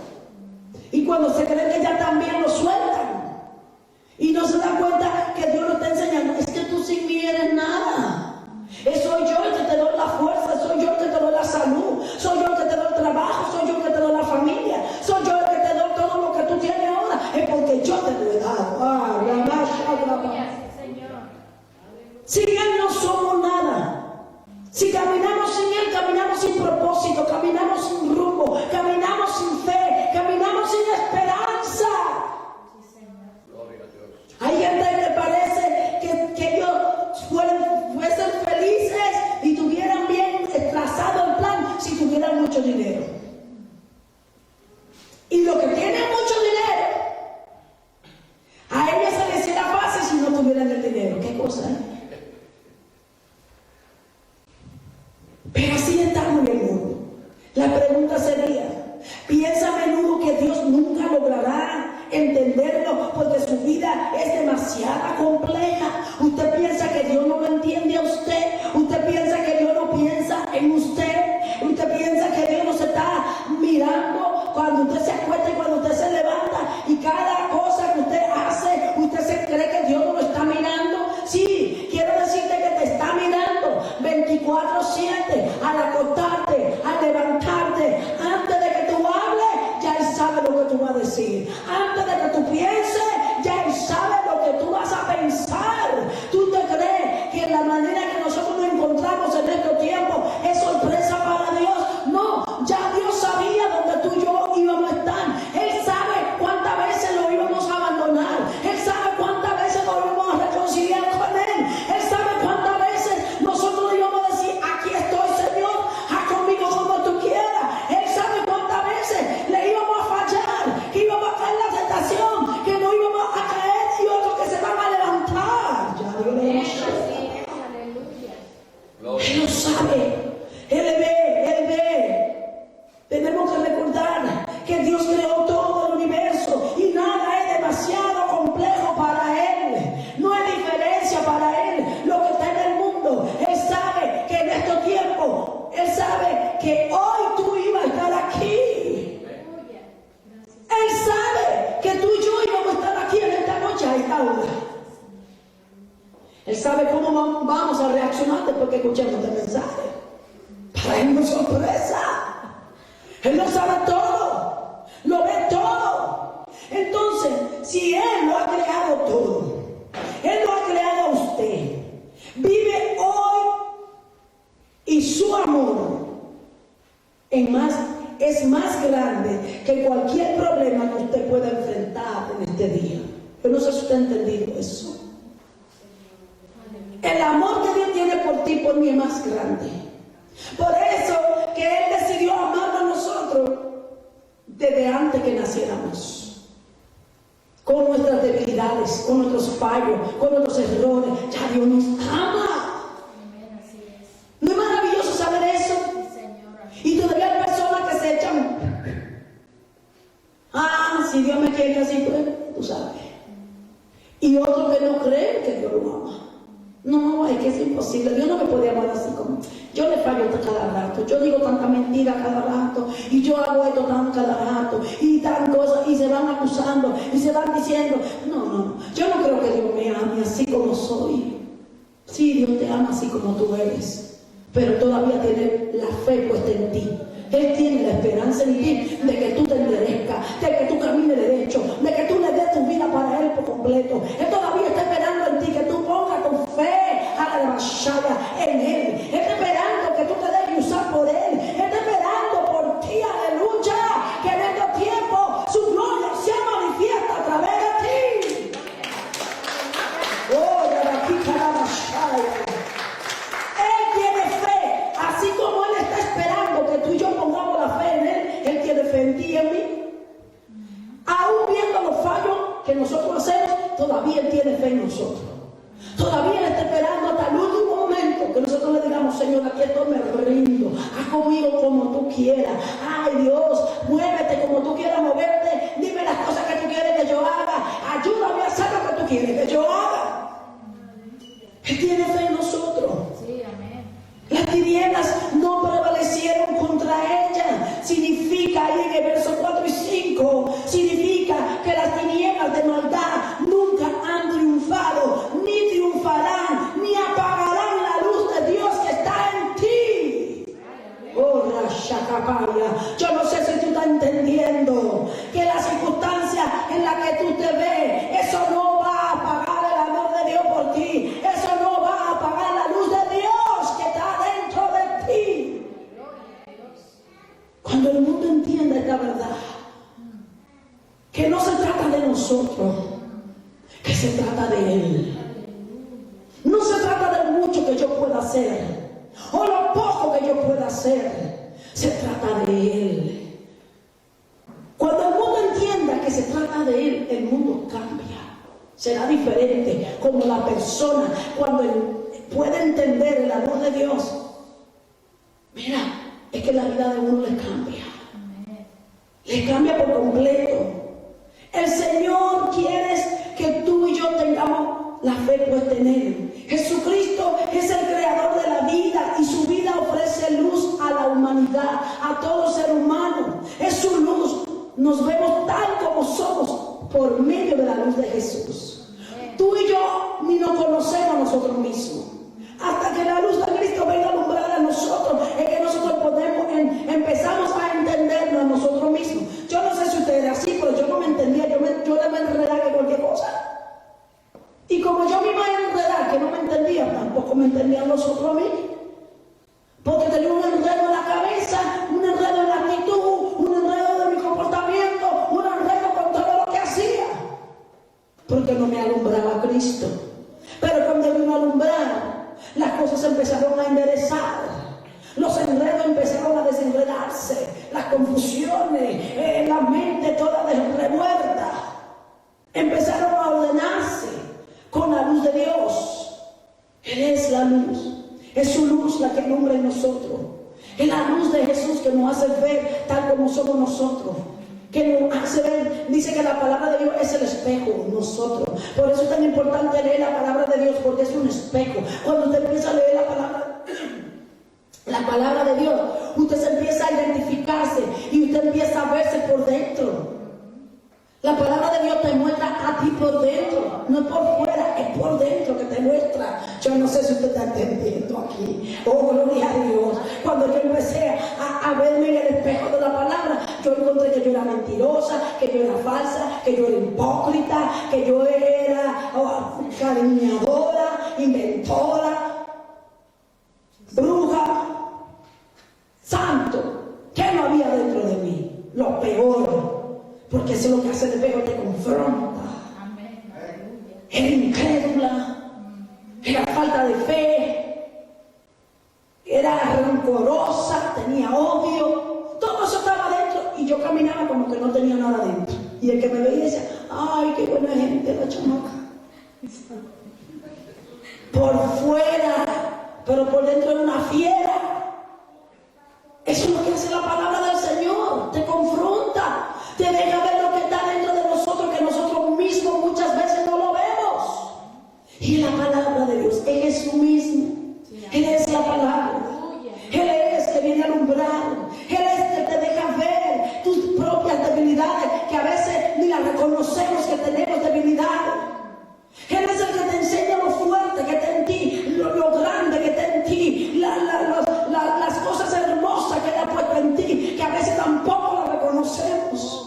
[SPEAKER 2] y cuando se creen que ya también lo sueltan y no se dan cuenta que Dios lo está enseñando. Es que tú sin mí eres nada. Soy yo el que te doy la fuerza, soy yo el que te doy la salud, soy yo el que te doy el trabajo, soy yo el que te doy la familia, soy yo el que te doy todo lo que tú tienes ahora. Es porque yo te lo he dado. Sin Él no somos nada. Si caminamos sin Él, caminamos sin propósito, caminamos sin rumbo, caminamos sin fe, caminamos sin esperanza. Hay gente que parece que ellos fuesen felices y tuvieran bien trazado el plan si tuvieran mucho dinero. Y los que tienen mucho dinero, a ellos se les hiciera fácil si no tuvieran el dinero. ¿Qué cosa? Pero así estamos en el mundo. La pregunta sería, ¿piensa a menudo que Dios nunca logrará entenderlo porque su vida es demasiado compleja? ¿Usted piensa que Dios no lo entiende a usted? ¿Usted piensa que Dios no piensa en usted? ¿Usted piensa que Dios no se está mirando cuando usted se acuesta y cuando usted se levanta? Y cada cosa que usted hace, ¿usted se cree que Dios no lo está mirando? Sí, quiero decirte que te está mirando 24/7, al acostarte, al levantarte. Antes de que tú hables, ya Él sabe lo que tú vas a decir. Antes de que tú pienses, ya Él sabe lo que tú vas a pensar. ¿Tú te crees que la manera que nosotros nos encontramos en este tiempo es sorpresa para Dios? No, ya Dios sabía dónde tú y yo íbamos a estar. Él que hoy tú ibas a estar aquí. Él sabe que tú y yo íbamos a estar aquí en esta noche a esta hora. Él sabe cómo vamos a reaccionar después que escuchemos este mensaje. Para él no es sorpresa. Él lo sabe todo, lo ve todo. Entonces, si Él lo ha creado todo, Él lo ha creado a usted, vive hoy y su amor es más grande que cualquier problema que usted pueda enfrentar en este día. Yo no sé si usted ha entendido eso. El amor que Dios tiene por ti y por mí es más grande. Por eso que Él decidió amarnos a nosotros desde antes que naciéramos. Con nuestras debilidades, con nuestros fallos, con nuestros errores. Ya Dios nos ama. ¿No es maravilloso saber eso? Y todavía hay personas que se echan. Si Dios me quiere así, pues tú sabes. Y otros que no creen que Dios lo ama. No, es que es imposible. Dios no me puede amar así como. Yo le fallo cada rato. Yo digo tanta mentira cada rato. Y yo hago esto tan cada rato. Y tan cosas. Y se van acusando. Y se van diciendo. No. Yo no creo que Dios me ame así como soy. Sí, Dios te ama así como tú eres. Pero todavía tiene la fe puesta en ti. Él tiene la esperanza en ti de que tú te enderezcas, de que tú camines derecho, de que tú le des tu vida para Él por completo. Él todavía está esperando en ti que tú pongas tu fe a la demasiada en Él. Él está esperando que tú te dejes usar por Él. Él está esperando por ti, aleluya, que en estos tiempos su gloria sea manifiesta a través de ti. Oh, Él tiene fe, así como Él está esperando que tú y yo pongamos la fe en Él. Él tiene fe en ti y en mí. Aún viendo los fallos que nosotros hacemos, todavía Él tiene fe en nosotros. Todavía Él está esperando hasta el último momento que nosotros le digamos: Señor, aquí estoy, me rindo. Haz conmigo como tú quieras. Ay, Dios, muévete como tú quieras moverte. Dime las cosas que tú quieres que yo haga. Ayúdame a hacer lo que tú quieres que yo haga. Él tiene fe en nosotros.
[SPEAKER 3] Sí, amén.
[SPEAKER 2] Las tinieblas no prevalecieron contra ella. Significa, ahí en el verso 4 y 5, significa que las tinieblas de maldad nunca han triunfado, ni triunfarán, ni apagarán la luz de Dios que está en ti. Oh, Rashakapaya. Yo no sé si tú estás entendiendo que la circunstancia en la que tú te ves, eso no va a apagar el amor de Dios por ti. Eso no va a apagar la luz de Dios que está dentro de ti. Cuando el mundo entienda esta verdad, que no se trata de nosotros, que se trata de Él. No se trata de mucho que yo pueda hacer o lo poco que yo pueda hacer. Se trata de Él. Cuando el mundo entienda que se trata de Él, el mundo cambia. Será diferente. Como la persona, cuando puede entender el amor de Dios, mira, es que la vida de uno le cambia. Le cambia por completo. El Señor quiere que tú y yo tengamos la fe puesta en Él. Jesucristo es el creador de la vida y su vida ofrece luz a la humanidad, a todo ser humano. Es su luz. Nos vemos tal como somos por medio de la luz de Jesús. Tú y yo ni nos conocemos a nosotros mismos. Hasta que la luz de Cristo venga a alumbrar a nosotros, es que nosotros empezamos a entendernos a nosotros mismos. Yo no sé si usted era así, pero yo no me entendía. Yo era más enredada que cualquier cosa. Y como yo misma era enredada, que no me entendía, tampoco me entendían los otros a mí. Porque tenía un enredo en la cabeza, un enredo en la actitud, un enredo de mi comportamiento, un enredo con todo lo que hacía. Porque no me alumbraba Cristo. Pero cuando vino a alumbrar, las cosas empezaron a enderezar. Los enredos empezaron a desenredarse. Las confusiones, la mente toda revuelta. Empezaron a ordenarse con la luz de Dios. Él es la luz. Es su luz la que alumbra en nosotros. Es la luz de Jesús que nos hace ver tal como somos nosotros. Que nos hace ver, dice que la palabra de Dios es el espejo, nosotros. Por eso es tan importante leer la palabra de Dios, porque es un espejo. Cuando usted empieza a leer la palabra de Dios, usted se a identificarse y usted empieza a verse por dentro. La palabra de Dios te muestra a ti por dentro, no por fuera, es por dentro que te muestra. Yo no sé si usted está entendiendo aquí. Oh, gloria a Dios. Cuando yo empecé a verme en el espejo de la palabra, yo encontré que yo era mentirosa, que yo era falsa, que yo era hipócrita, que yo era calumniadora, inventora, bruja, santo. ¿Qué no había dentro de mí? Lo peor. Porque eso es lo que hace el espejo, te confronta. Era incrédula, era falta de fe, era rencorosa, tenía odio. Todo eso estaba dentro y yo caminaba como que no tenía nada dentro. Y el que me veía decía, ay, qué buena gente la chamaca. Por fuera, pero por dentro era una fiera. Eso es lo que hace la palabra del Señor, te confronta. Te deja ver lo que está dentro de nosotros, que nosotros mismos muchas veces no lo vemos. Y la palabra de Dios, Él es su mismo. Él es la palabra. Él es que viene a alumbrar. Él es que te deja ver tus propias debilidades, que a veces ni las reconocemos que tenemos debilidades. Él es el que te enseña lo fuerte que está en ti, lo grande que está en ti, las cosas hermosas que Él ha puesto en ti, que a veces tampoco lo reconocemos.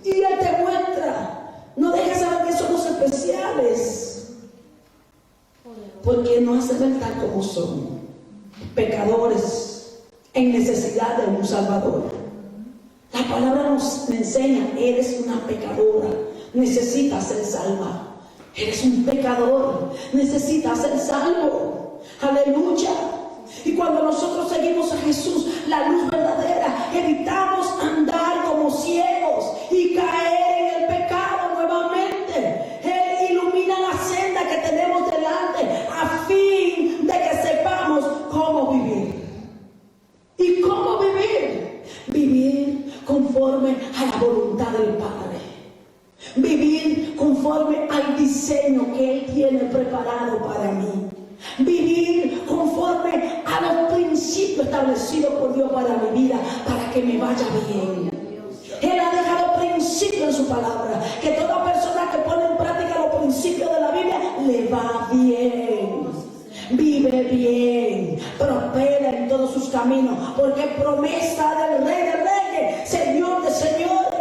[SPEAKER 2] Y Él te muestra. No dejes saber que somos especiales, porque nos hace ver tal como somos, pecadores en necesidad de un Salvador. La palabra nos enseña, eres una pecadora, necesitas ser salva. Eres un pecador, necesitas ser salvo. Aleluya. Y cuando nosotros seguimos a Jesús, la luz verdadera, evitamos andar como ciegos y caer en el pecado nuevamente. Él ilumina la senda que tenemos delante a fin de que sepamos cómo vivir. ¿Y cómo vivir? Vivir conforme a la voluntad del Padre. Vivir conforme al diseño que Él tiene preparado para mí. Vivir conforme a los principios establecidos por Dios para mi vida, para que me vaya bien. Él ha dejado principios en su palabra, que toda persona que pone en práctica los principios de la Biblia le va bien. Vive bien, prospera en todos sus caminos, porque promesa del Rey de Reyes, Señor de Señores.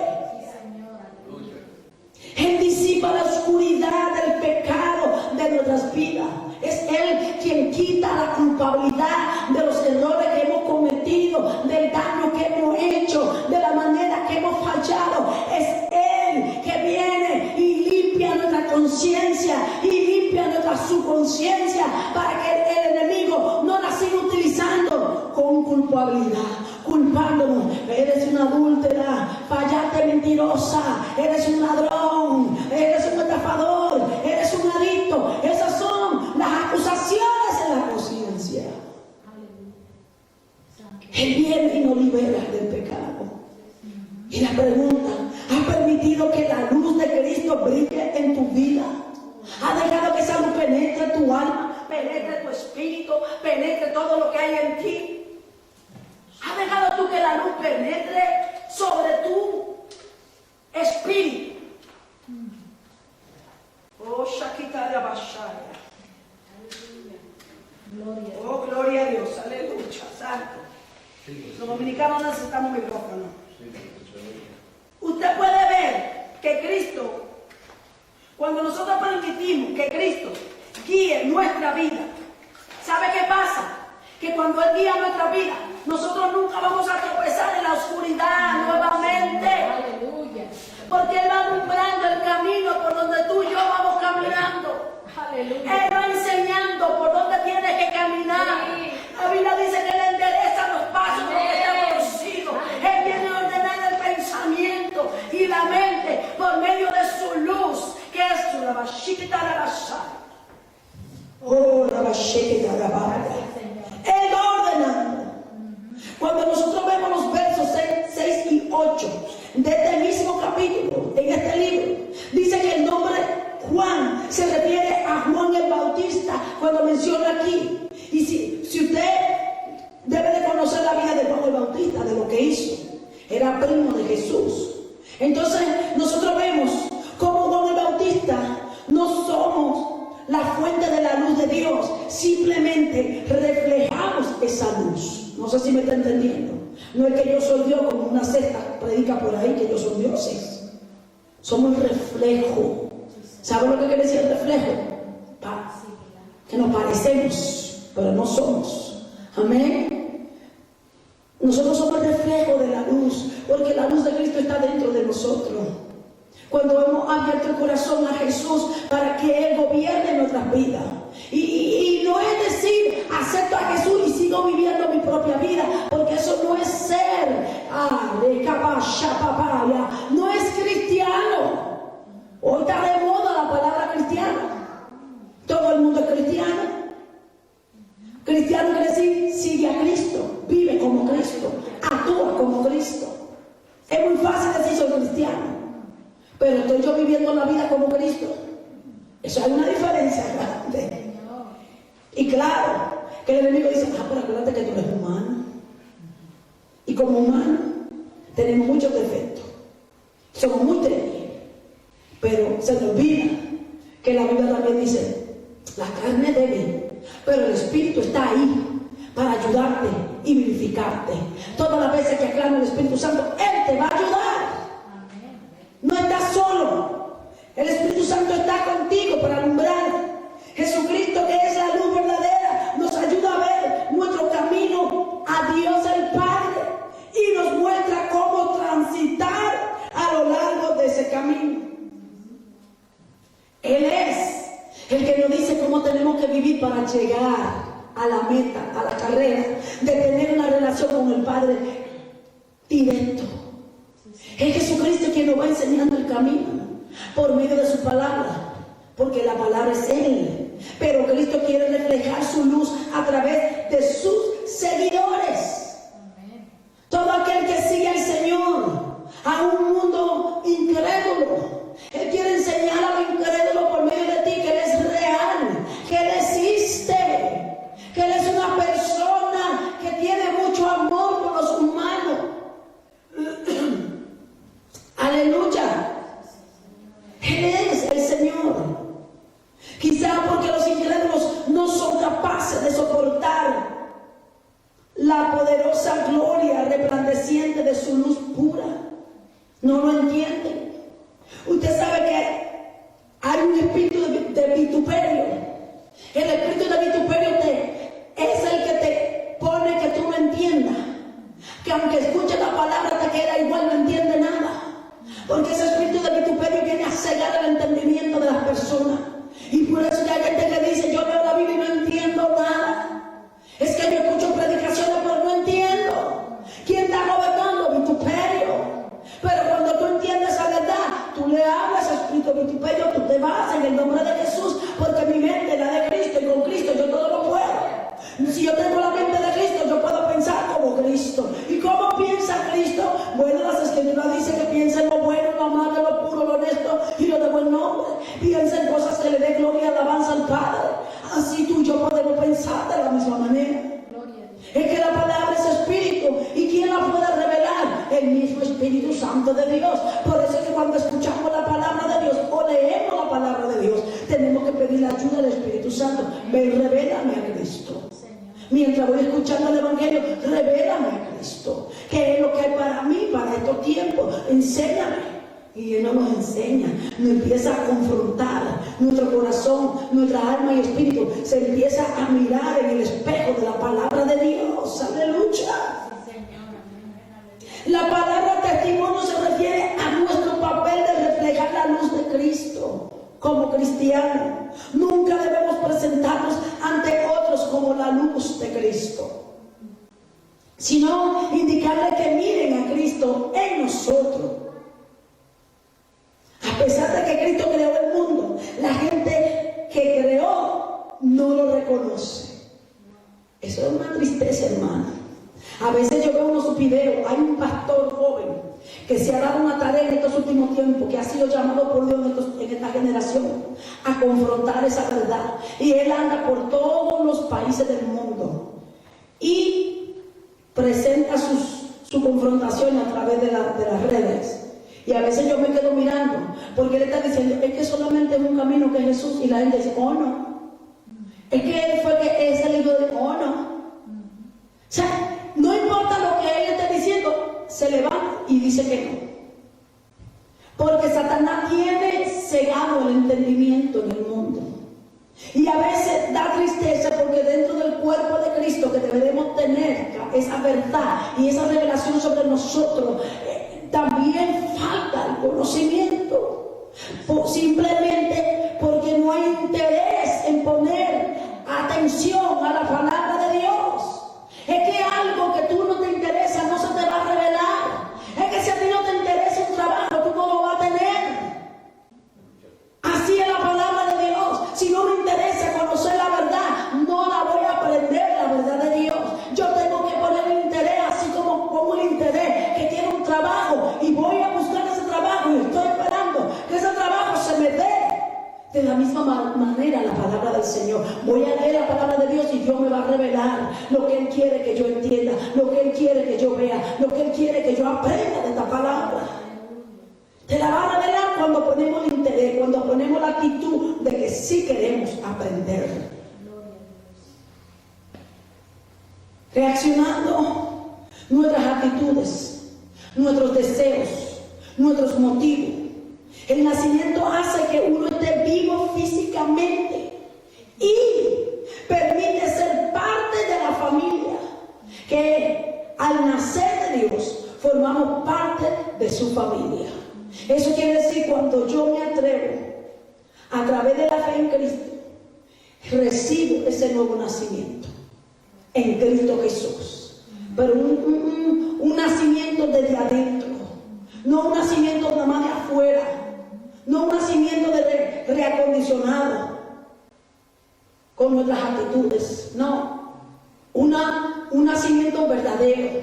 [SPEAKER 2] Él disipa la oscuridad del pecado de nuestras vidas. Es Él quien quita la culpabilidad de los errores que hemos cometido, del daño que hemos hecho, de la manera que hemos fallado. Es Él que viene y limpia nuestra conciencia y limpia nuestra subconsciencia para que el enemigo no la siga utilizando con culpabilidad, culpándonos. Eres una adúltera, fallaste, mentirosa, eres un ladrón, eres un estafador, eres un adicto. Esas son las acusaciones en la conciencia. Él viene y nos libera del pecado. Y la pregunta, ¿has permitido que la luz de Cristo brille en tu vida? ¿Has dejado que esa luz penetre tu alma, penetre tu espíritu, penetre todo lo que hay en ti? ¿Has dejado tú que la luz penetre sobre tu espíritu? Oh, Shakita de Abashaya. Oh, gloria a Dios, aleluya, santo. Los dominicanos necesitamos micrófono. Usted puede ver que Cristo, cuando nosotros permitimos que Cristo guíe nuestra vida, ¿sabe qué pasa? Que cuando Él guía nuestra vida, nosotros nunca vamos a tropezar en la oscuridad nuevamente.
[SPEAKER 3] Aleluya.
[SPEAKER 2] Porque Él va alumbrando el camino por donde tú y yo vamos caminando.
[SPEAKER 3] Aleluya.
[SPEAKER 2] Él va enseñando por dónde tienes que caminar.
[SPEAKER 3] Sí.
[SPEAKER 2] La Biblia dice que Él endereza los pasos de los que están torcidos. Él viene a ordenar el pensamiento y la mente por medio de su luz, que es su lavashita de la sal. Oh, lavashita de la sal. Él va ordenando. Cuando nosotros vemos los versos 6 y 8 de este mismo capítulo, en este libro, dice que el nombre Juan se refiere a Juan el Bautista cuando menciona aquí. Y si usted debe de conocer la vida de Juan el Bautista, de lo que era primo de Jesús. Entonces nosotros vemos como Juan el Bautista no somos la fuente de la luz de Dios, simplemente reflejamos esa luz. No sé si me está entendiendo. No es que yo soy Dios, como una secta predica por ahí que ellos son dioses. Somos el reflejo. ¿Saben lo que quiere decir el reflejo? Que nos parecemos, pero no somos. Amén. Nosotros somos el reflejo de la luz, porque la luz de Cristo está dentro de nosotros. Cuando hemos abierto el corazón a Jesús para que Él gobierne nuestras vidas. Y no es decir, acepto a Jesús y sigo viviendo mi propia vida, porque eso no es ser, no es cristiano. Hoy está de moda la palabra cristiano. Todo el mundo es cristiano. Cristiano quiere decir, sigue a Cristo, vive como Cristo, actúa como Cristo. Es muy fácil decir soy cristiano, pero estoy yo viviendo la vida como Cristo. Eso hay una diferencia grande. Y claro, que el enemigo dice, pero acuérdate que tú eres humano. Y como humano, tenemos muchos defectos. Somos muy débiles. Pero se nos olvida que la Biblia también dice, la carne es débil, pero el Espíritu está ahí para ayudarte y vivificarte. Todas las veces que aclama el Espíritu Santo, Él te va a ayudar. No estás solo. El Espíritu Santo está contigo para alumbrar. Jesucristo, que es la luz verdadera, nos ayuda a ver nuestro camino a Dios el Padre y nos muestra cómo transitar a lo largo de ese camino. Él es el que nos dice cómo tenemos que vivir para llegar a la meta, a la carrera, de tener una relación con el Padre directo. Es Jesucristo quien nos va enseñando el camino por medio de su palabra, porque la palabra es Él. Pero Cristo quiere reflejar su luz a través de sus seguidores. Todo aquel que sigue al Señor a un mundo incrédulo, Él quiere enseñar a lo incrédulo por medio de ti que Él es real, que Él existe, que Él es una persona que tiene mucho amor por los humanos. Aleluya. Él es el Señor. Quizá porque los incrédulos no son capaces de soportar la poderosa gloria resplandeciente de su luz pura. No lo entienden. Usted sabe que hay un espíritu de vituperio. El espíritu de vituperio es el que te pone que tú no entiendas. Que aunque escuches la palabra te queda igual, no entiende nada. Porque ese espíritu de vituperio viene a cegar el entendimiento de las personas. Y por eso hay gente que dice, yo veo la Biblia y no entiendo nada. Es que yo escucho predicaciones pero no entiendo. ¿Quién está gobernando? Vituperio. Pero cuando tú entiendes la verdad, tú le hablas a espíritu vituperio, tú te vas en el nombre de Jesús, porque mi mente es la de Cristo y con Cristo yo todo lo puedo. Si yo tengo la mente de Cristo, yo puedo pensar como Cristo. ¿Y cómo piensa Cristo? Bueno, las Escrituras dicen que piensa en lo bueno, lo amable, lo puro, lo honesto y lo de buen nombre. Piensa en cosas que le den gloria y alabanza al Padre. Así tú y yo podemos pensar de la misma manera. Es que la palabra es espíritu. ¿Y quién la puede revelar? El mismo Espíritu Santo de Dios. Por eso es que cuando escuchamos la palabra de Dios o leemos la palabra de Dios, tenemos que pedir la ayuda del Espíritu Santo. Ven, revélame a Cristo. Mientras voy escuchando el Evangelio, revélame a Cristo. ¿Qué es lo que hay para mí, para estos tiempos? Enséñame. Y Él no nos enseña, nos empieza a confrontar nuestro corazón, nuestra alma y espíritu. Se empieza a mirar en el espejo de la palabra de Dios. Aleluya. La palabra testimonio se refiere a nuestro papel de reflejar la luz de Cristo como cristiano. Nunca debemos presentarnos ante otros como la luz de Cristo, sino indicarle que miren a Cristo en nosotros. A pesar de que Cristo creó el mundo, la gente que creó no lo reconoce. Eso es una tristeza, hermano. A veces yo veo unos videos, hay un pastor joven que se ha dado una tarea en estos últimos tiempos, que ha sido llamado por Dios en esta generación a confrontar esa verdad. Y él anda por todos los países del mundo y presenta su su confrontación a través de las redes. Y a veces yo me quedo mirando, porque él está diciendo, es que solamente es un camino que es Jesús, y la gente dice, oh no. Es que él fue que es el hijo de, oh no. O sea, no importa lo que él esté diciendo, se levanta y dice que no. Porque Satanás tiene cegado el entendimiento en el mundo. Y a veces da tristeza porque dentro del cuerpo de Cristo que debemos tener esa verdad y esa revelación sobre nosotros, también falta el conocimiento. Simplemente porque no hay interés en poner atención a la palabra de Dios. Es que algo que tú no te interesa no se te va a revelar. Es que si a ti no te interesa un trabajo, tú no lo vas a tener. Así es la palabra de Dios. Si no me interesa conocer la verdad, no la voy a aprender, la verdad de Dios. Yo tengo que poner interés, así como pongo el interés que tiene un trabajo y voy a buscar ese trabajo y estoy esperando que ese trabajo se me dé. De la misma manera la palabra del Señor. Voy a leer la palabra de Dios y Dios me va a revelar lo que Él quiere que yo entienda, lo que Él quiere que yo vea, lo que Él quiere que yo aprenda de esta palabra. Te la va a revelar cuando ponemos el interés, cuando ponemos la actitud de que sí queremos aprender. Reaccionando nuestras actitudes, nuestros deseos, nuestros motivos. El nacimiento hace que uno esté vivo físicamente y permite ser parte de la familia, que al nacer de Dios formamos parte de su familia. Eso quiere decir, cuando yo me atrevo a través de la fe en Cristo, recibo ese nuevo nacimiento en Cristo Jesús, pero un nacimiento desde adentro, no un nacimiento nada más de afuera, no un nacimiento de reacondicionado con nuestras actitudes, no, un nacimiento verdadero.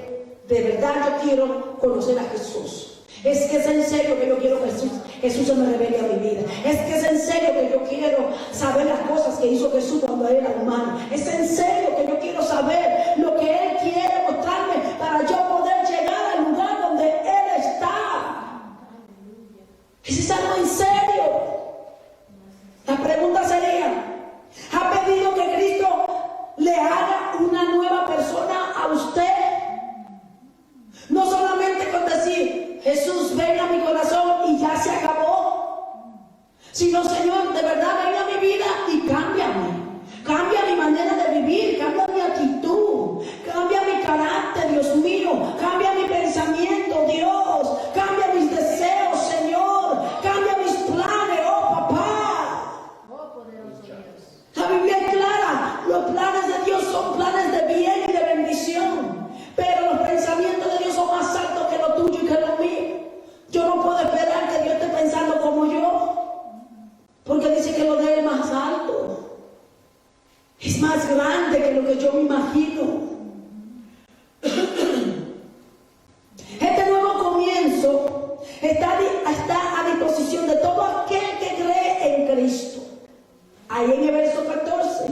[SPEAKER 2] De verdad yo quiero conocer a Jesús. Es que es en serio que yo quiero que Jesús se me revele a mi vida. Es que es en serio que yo quiero saber las cosas que hizo Jesús cuando era humano. Es en serio que yo quiero saber lo que Él quiere mostrarme para yo poder llegar al lugar donde Él está. Eso es algo en serio. La pregunta sería, ¿ha pedido que Cristo le haga una nueva persona a usted? No solamente con decir, Jesús, ven a mi corazón y ya se acabó. Sino, Señor, de verdad ven a mi vida y cámbiame. Cambia mi manera de vivir, cambia mi actitud, cambia mi carácter, Dios mío. Cambia mi pensamiento, Dios. Cambia mis deseos, Señor. Cambia mis planes, oh papá.
[SPEAKER 3] Oh, poderoso Dios.
[SPEAKER 2] La Biblia es clara. Los planes de Dios son planes de bien y de bendición. Pero los pensamientos de Dios son más altos que lo tuyo y que lo mío. Yo no puedo esperar que Dios esté pensando como yo, porque dice que lo de Él es más alto, es más grande que lo que yo me imagino. Este nuevo comienzo está a disposición de todo aquel que cree en Cristo. Ahí en el verso 14,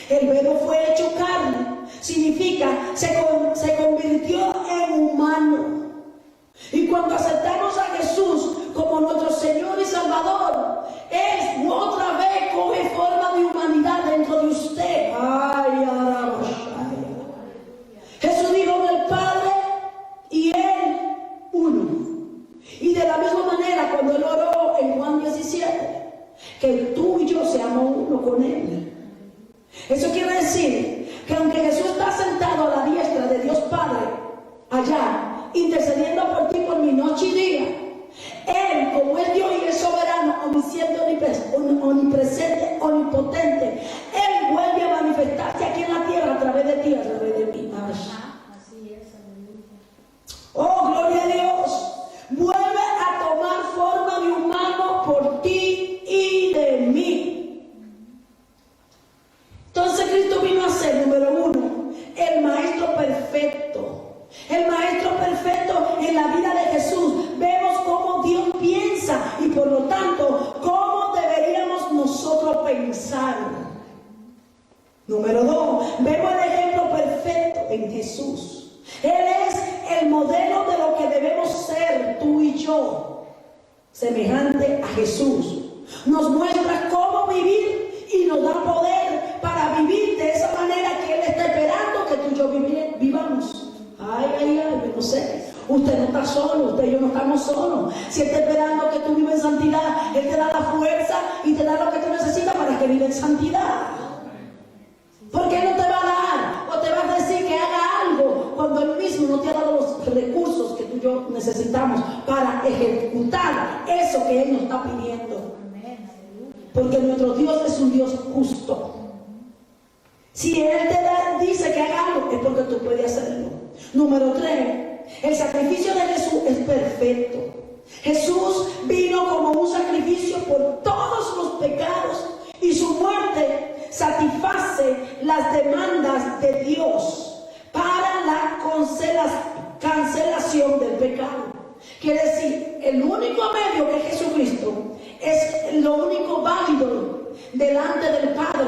[SPEAKER 2] el verbo fue hecho carne. Significa, se convirtió en humano. Y cuando aceptamos a Jesús como nuestro Señor y Salvador, Él otra vez coge forma de humanidad dentro de usted. Ay, Jesús dijo que el Padre y Él uno. Y de la misma manera, cuando Él oró en Juan 17, que tú y yo seamos uno con Él. Eso quiere decir que aunque Jesús está sentado a la diestra de Dios Padre, allá, intercediendo por ti, por mi noche y día, Él, como es Dios y es soberano, omnisciente, omnipresente, omnipotente, Él vuelve a manifestarse aquí en la tierra a través de ti, a través de mí.
[SPEAKER 3] Así es, aleluya.
[SPEAKER 2] Oh, gloria a Dios. Vuelve a tomar forma de humano por ti y de mí. Entonces Cristo vino a ser, número uno, el maestro perfecto. El maestro perfecto en la vida de Jesús. Vemos cómo Dios piensa y por lo tanto cómo deberíamos nosotros pensar. Número 2, vemos el ejemplo perfecto en Jesús. Él es el modelo yo semejante a Jesús. Nos muestra cómo vivir y nos da poder para vivir de esa manera que Él está esperando que tú y yo vivamos. Ay, yo no sé. Usted no está solo, usted y yo no estamos solos. Si Él está esperando que tú vivas en santidad, Él te da la fuerza y te da lo que tú necesitas para que vivas en santidad. Porque Él no te va a dar o te va a decir que haga algo cuando Él mismo no te ha dado los recursos que tú y yo necesitamos para ejecutar eso que Él nos está pidiendo. Porque nuestro Dios es un Dios justo. Si Él te dice que haga algo, es porque tú puedes hacerlo. Número 3. El sacrificio de Jesús es perfecto. Jesús vino como un sacrificio por todos los pecados y su muerte satisface las demandas de Dios para la cancelación del pecado. Quiere decir, el único medio que es Jesucristo es lo único válido delante del Padre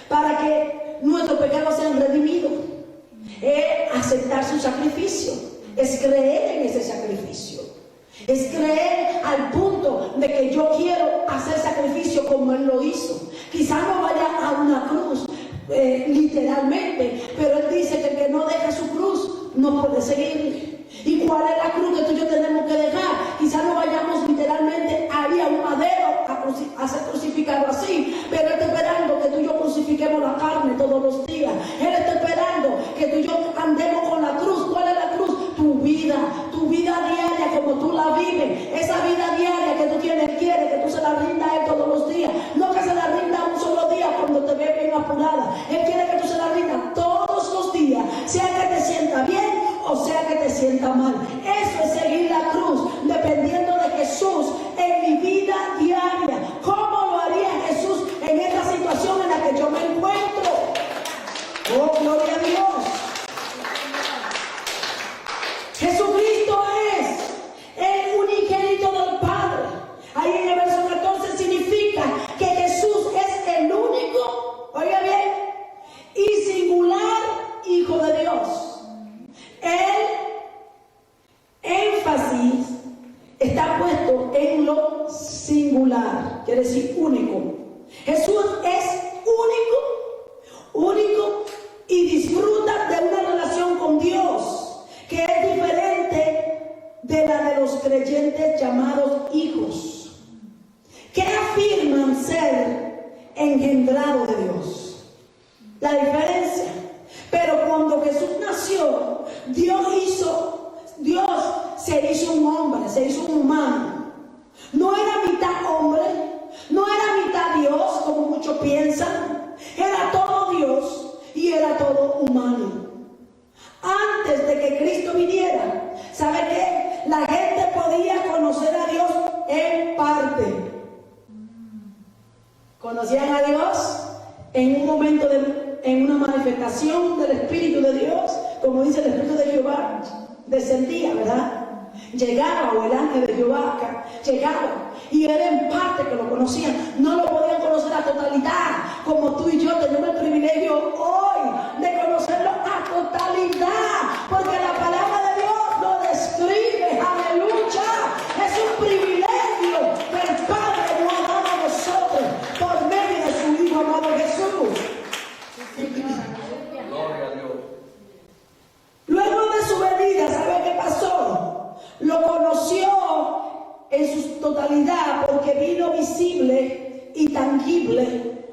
[SPEAKER 2] para que nuestros pecados sean redimidos. Es aceptar su sacrificio, es creer en ese sacrificio, es creer al punto de que yo quiero hacer sacrificio como Él lo hizo. Quizás no vaya a una cruz literalmente, pero Él dice que el que no deja su cruz no puede seguirle. ¿Y cuál es la cruz que tú y yo tenemos que dejar? Quizás no vayamos literalmente ahí a un madero a ser crucificado así, pero Él está esperando que tú y yo crucifiquemos la carne todos los días. Él está esperando que tú y yo andemos con la cruz. ¿Cuál es la cruz? Tu vida diaria como tú la vives. Esa vida diaria que tú tienes, quiere que tú se la rindas a Él todos los días. No que se la rinda un solo día cuando te ve bien apurada. Él quiere que tú se la rindas todos los días, sea que te sienta bien o sea que te sienta mal. Eso es seguir la cruz, dependiendo de Jesús en mi vida diaria. ¿Cómo lo haría Jesús en esta situación en la que yo me encuentro? Oh, gloria a Dios. Jesucristo es el unigénito del Padre. Ahí en el verso 14 significa que Jesús es el único, oiga bien, y singular Hijo de Dios. El énfasis está puesto en lo singular, quiere decir único. Jesús es único y disfruta de una relación con Dios que es diferente de la de los creyentes llamados hijos, que afirman ser engendrados de Dios. La diferencia. Pero cuando Jesús nació, Dios se hizo un hombre, se hizo un humano. No era mitad hombre, no era mitad Dios, como muchos piensan. Era todo Dios y era todo humano. Antes de que Cristo viniera, ¿sabe qué? La gente podía conocer a Dios en parte. Conocían a Dios en un momento en una manifestación del Espíritu de Dios, como dice el Espíritu de Jehová, descendía, ¿verdad? Llegaba, o el ángel de Jehová llegaba, y era en parte que lo conocían. No lo podían conocer a totalidad, como tú y yo tenemos el privilegio hoy de conocerlo a totalidad, porque la palabra de Dios lo describe. Aleluya, es un privilegio que el Padre nos ha dado a nosotros por medio de su Hijo amado Jesús.
[SPEAKER 4] Gloria a Dios.
[SPEAKER 2] Luego de su venida, ¿sabe qué pasó? Lo conoció en su totalidad porque vino visible y tangible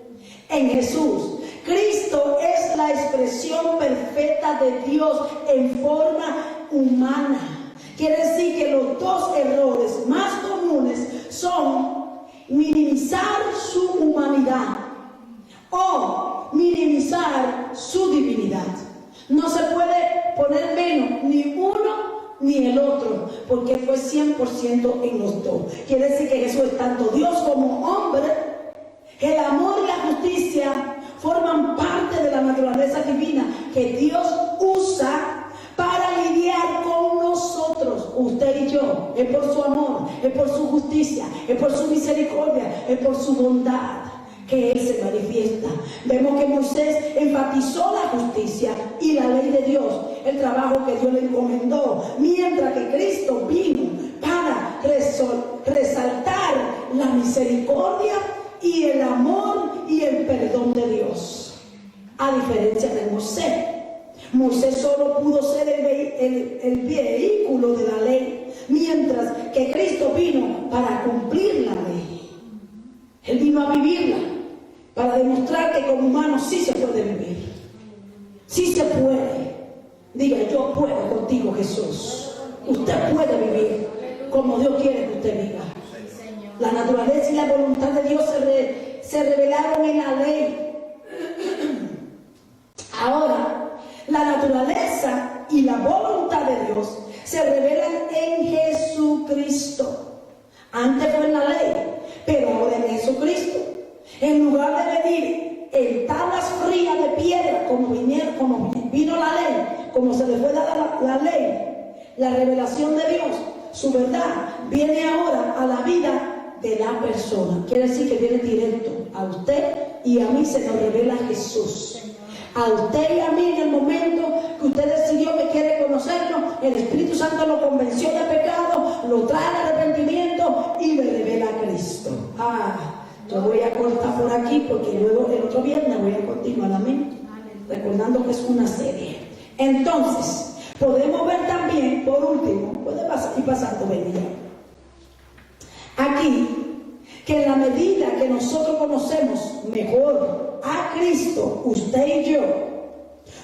[SPEAKER 2] en Jesús. Cristo es la expresión perfecta de Dios en forma humana. Quiere decir que los dos errores más comunes son minimizar su humanidad o minimizar su divinidad. No se puede poner menos ni uno ni el otro, porque fue 100% en los dos. Quiere decir que Jesús es tanto Dios como hombre. El amor y la justicia forman parte de la naturaleza divina que Dios usa para lidiar con nosotros, usted y yo. Es por su amor, es por su justicia, es por su misericordia, es por su bondad que Él se manifiesta. Vemos que Moisés enfatizó la justicia y la ley de Dios, el trabajo que Dios le encomendó, mientras que Cristo vino para y el amor y el perdón de Dios. A diferencia de Moisés. Moisés solo pudo ser el vehículo de la ley, mientras que Cristo vino para cumplir la ley. Él vino a vivirla, para demostrar que como humano sí se puede vivir. Sí se puede. Diga, yo puedo contigo, Jesús. Usted puede vivir como Dios quiere que usted viva. La naturaleza y la voluntad de Dios se revelaron en la ley. Ahora, la naturaleza y la voluntad de Dios se revelan en Jesucristo. Antes fue en la ley, pero ahora en Jesucristo. En lugar de venir en tablas frías de piedra, como vino la ley, como se le fue dada la ley, la revelación de Dios, su verdad, viene ahora a la vida de la persona. Quiere decir que viene directo a usted y a mí. Se nos revela Jesús. A usted y a mí, en el momento que usted decidió que quiere conocerlo, el Espíritu Santo lo convenció de pecado, lo trae al arrepentimiento y le revela a Cristo. Yo voy a cortar por aquí porque luego el otro viernes voy a continuar, amén, recordando que es una serie. Entonces, podemos ver también, por último, puede pasar y pasando, venía aquí, que en la medida que nosotros conocemos mejor a Cristo, usted y yo,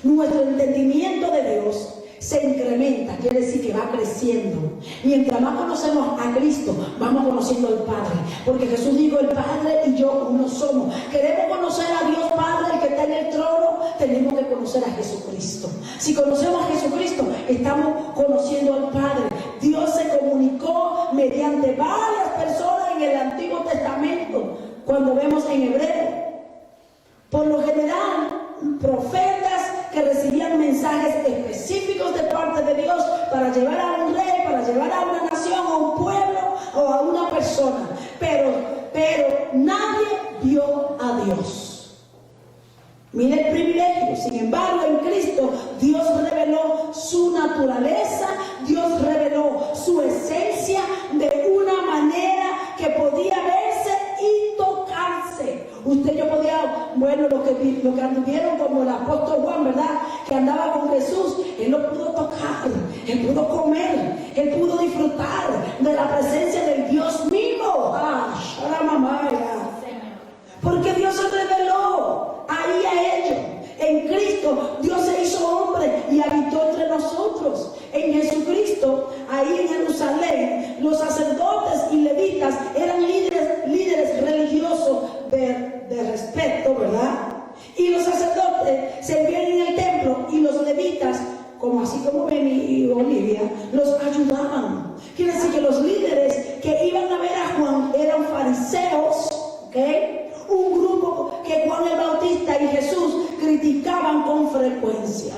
[SPEAKER 2] nuestro entendimiento de Dios se incrementa, quiere decir que va creciendo. Mientras más conocemos a Cristo, vamos conociendo al Padre, porque Jesús dijo, el Padre y yo uno somos. Queremos conocer a Dios Padre, el que está en el trono, tenemos que conocer a Jesucristo. Si conocemos a Jesucristo, estamos conociendo al Padre. Dios se comunicó mediante varias personas en el Antiguo Testamento, cuando vemos en Hebreo. Por lo general, profetas que recibían mensajes específicos de parte de Dios para llevar a un rey, para llevar a una nación, a un pueblo o a una persona. Pero nadie vio a Dios. Mire el privilegio. Sin embargo, en Cristo Dios reveló su naturaleza, Dios reveló su esencia de una manera que podía verse y tocarse. Usted y yo podía, bueno, lo que anduvieron como el apóstol Juan, ¿verdad? Que andaba con Jesús, él lo pudo tocar, él pudo comer, él pudo disfrutar de la presencia del Dios mismo. Porque Dios se reveló ahí a ellos. En Cristo Dios se hizo hombre y habitó entre nosotros. En Jesucristo, ahí en Jerusalén, los sacerdotes y levitas eran líderes religiosos de respeto, ¿verdad? Y los sacerdotes servían en el templo y los levitas, así como Benny y Olivia, los ayudaban. Quiere decir que los líderes que iban a ver a Juan eran fariseos, ¿ok? Un grupo que Juan el Bautista y Jesús criticaban con frecuencia.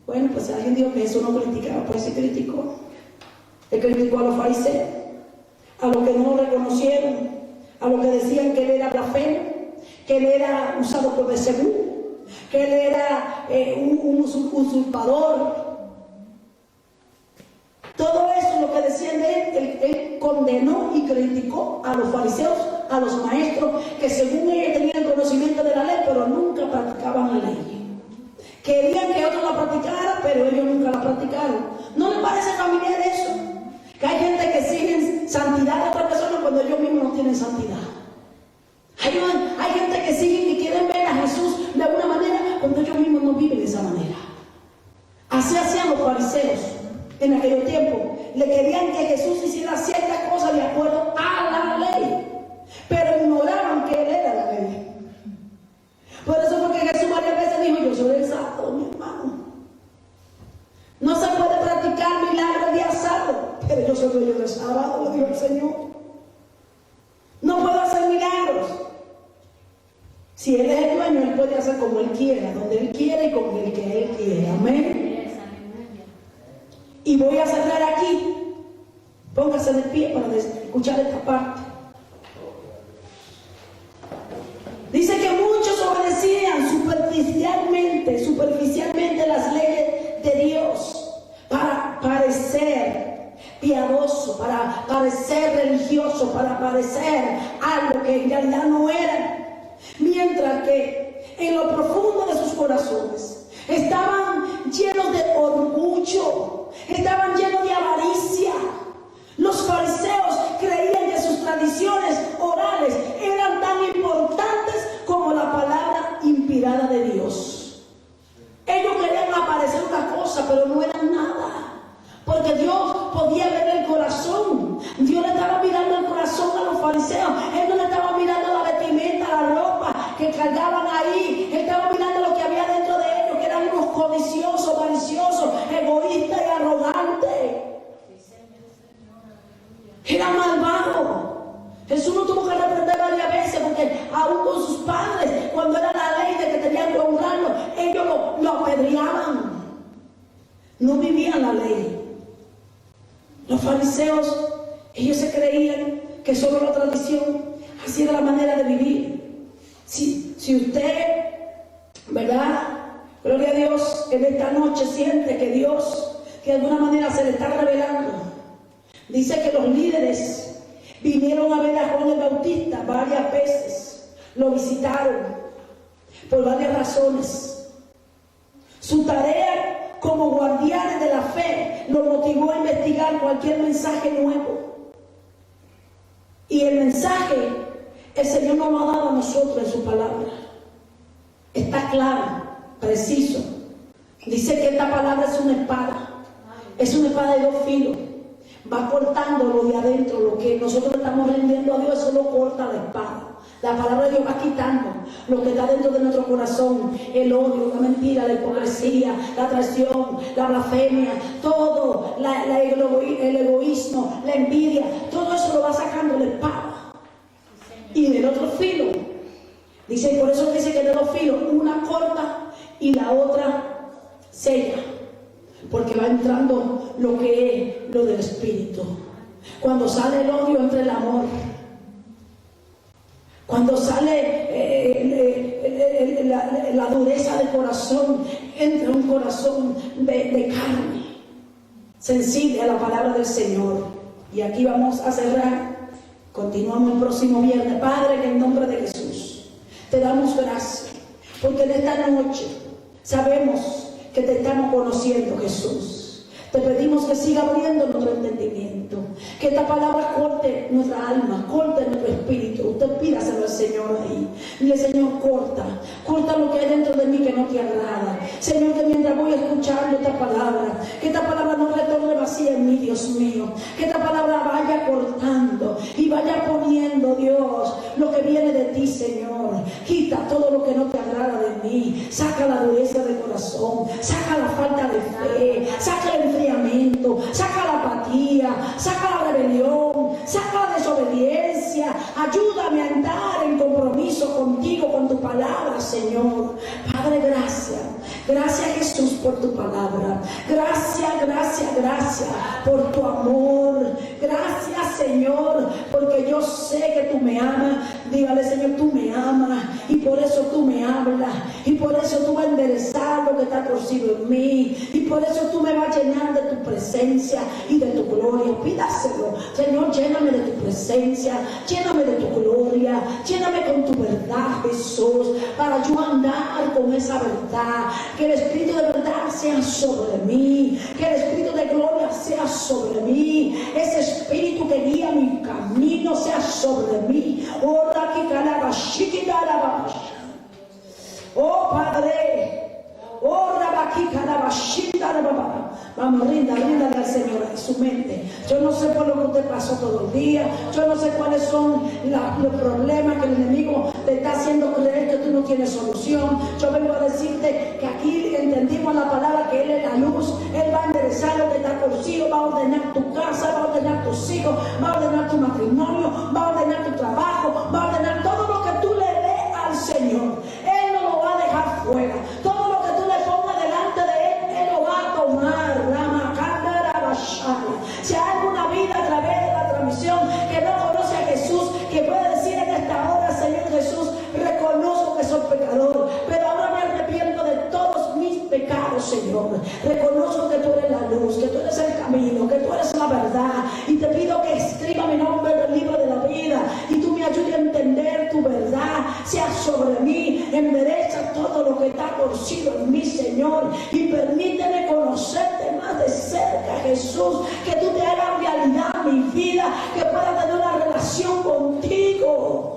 [SPEAKER 2] Bueno, pues alguien dijo que Jesús no criticaba, pues sí criticó. Él criticó a los fariseos, a los que no lo reconocieron, a los que decían que él era blasfemo, que él era usado por Beelzebú, que él era un usurpador. Todo eso, lo que decían de él condenó y criticó a los fariseos, a los maestros, que según ellos tenían conocimiento de la ley, pero nunca practicaban la ley. Querían que otros la practicaran, pero ellos nunca la practicaron. ¿No les parece familiar eso? Que hay gente que sigue santidad de otra persona cuando ellos mismos no tienen santidad. Hay gente que sigue y quieren ver a Jesús de alguna manera cuando ellos mismos no viven de esa manera. Así hacían los fariseos en aquel tiempo. Le querían que Jesús hiciera ciertas cosas de acuerdo a la ley, pero ignoraban que él era la ley. Por eso fue que Jesús varias veces dijo, yo soy el sábado, mi hermano. No se puede practicar milagros el día sábado, pero yo soy dueño del sábado, lo dijo el Señor. No puedo hacer milagros. Si Él es el dueño, Él puede hacer como Él quiera, donde Él quiera y con el que Él quiera. Amén. Y voy a cerrar aquí. Póngase de pie para escuchar esta parte. Dice que muchos obedecían superficialmente las leyes de Dios para parecer piadoso, para parecer religioso, para parecer algo que en realidad no eran. Mientras que en lo profundo de sus corazones estaban llenos de orgullo, estaban llenos de avaricia. Los fariseos creían que sus tradiciones orales eran tan importantes como la palabra inspirada de Dios. Ellos querían aparecer una cosa, pero no eran nada. Porque Dios podía ver el corazón. Dios le estaba mirando el corazón a los fariseos. Él no le estaba mirando la vestimenta, la ropa que cargaban ahí. Él estaba mirando lo que había dentro de ellos, que eran unos codiciosos, avariciosos, egoístas y arrogantes. Era malvado. Jesús no tuvo que reprender varias veces porque aún con sus padres, cuando era la ley de que tenían que honrarlo, ellos lo apedreaban. No vivían la ley. Los fariseos, ellos se creían que solo la tradición así era la manera de vivir. Si usted, ¿verdad? Gloria a Dios, en esta noche siente que Dios, que de alguna manera se le está revelando. Dice que los líderes vinieron a ver a Juan el Bautista varias veces. Lo visitaron por varias razones. Su tarea como guardianes de la fe lo motivó a investigar cualquier mensaje nuevo. Y el mensaje, el Señor nos lo ha dado a nosotros en su palabra. Está claro, preciso. Dice que esta palabra es una espada. Es una espada de dos filos. Va cortando lo de adentro, lo que nosotros estamos rindiendo a Dios, eso lo corta la espada. La palabra de Dios va quitando lo que está dentro de nuestro corazón, el odio, la mentira, la hipocresía, la traición, la blasfemia, todo, el egoísmo, la envidia, todo eso lo va sacando la espada. Y del otro filo, dice, y por eso dice que de dos filos, una corta y la otra sella, porque va entrando lo que es lo del espíritu. Cuando sale el odio, entra el amor. Cuando sale la dureza del corazón, entra un corazón de carne, sensible a la palabra del Señor. Y aquí vamos a cerrar. Continuamos el próximo viernes. Padre, en el nombre de Jesús, te damos gracias, porque en esta noche sabemos que te estamos conociendo, Jesús. Te pedimos que siga abriendo nuestro entendimiento, que esta palabra corte nuestra alma, corte nuestro espíritu. Usted pídaselo al Señor ahí. Dile, Señor, corta lo que hay dentro de mí que no te agrada. Señor, que mientras voy escuchando esta palabra, que esta palabra no retorne vacía en mí, Dios mío. Que esta palabra vaya cortando y vaya poniendo, Dios, lo que viene de ti, Señor. Quita todo lo que no te agrada de mí. Saca la dureza del corazón, saca la falta de fe, saca el enfriamiento, saca la apatía, saca la rebelión, saca la desobediencia. Ayúdame a andar en compromiso contigo, con tu palabra, Señor. Padre, gracias. Gracias, Jesús, por tu palabra. Gracias por tu amor. Gracias, Señor, porque yo sé que tú me amas. Dígale, Señor, tú me amas y por eso tú me hablas y por eso tú vas a enderezar lo que está torcido en mí y por eso tú me vas a llenar de tu presencia y de tu gloria. Pídaselo, Señor, lléname de tu presencia, lléname de tu gloria, lléname con tu verdad, Jesús, para yo andar con esa verdad. Que el Espíritu de verdad sea sobre mí, que el Espíritu de gloria sea sobre mí, ese Espíritu que guía mi camino sea sobre mí. Oh Padre, vamos, ríndale al Señor en su mente. Yo no sé por lo que usted pasó todo el día, yo no sé cuáles son los problemas que el enemigo te está haciendo creer que tú no tienes solución. Yo vengo a decirte que aquí entendimos la palabra, que Él es la luz. Él va a enderezar lo que está torcido, va a ordenar tu casa, va a ordenar tus hijos, va a ordenar tu matrimonio, va a ordenar tu trabajo, va a ordenar todo lo que tú le des al Señor. Él no lo va a dejar fuera. Todo lo que tú le pongas delante de Él, Él lo va a tomar. Si hay alguna vida a través de la transmisión que no conoce a Jesús, que puede decir en esta hora, Señor Jesús, reconozco que soy pecador, pero ahora me arrepiento de todos mis pecados, Señor. Reconozco que tú eres la luz, que tú eres el camino, que tú eres la verdad. Y te pido que escriba mi nombre en el libro de la vida y tú me ayudes a entender tu verdad. Sea sobre mí, endereza todo lo que está torcido en mí, Señor, y permíteme conocerte más de cerca, Jesús, que tú te hagas realidad mi vida, que pueda tener una relación contigo.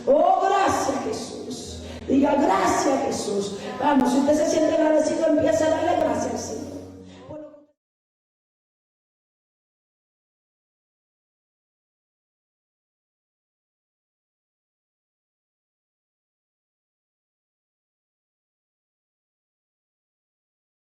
[SPEAKER 2] Oh, gracias, Jesús. Diga gracias, Jesús. Vamos, si usted se siente agradecido, empieza a darle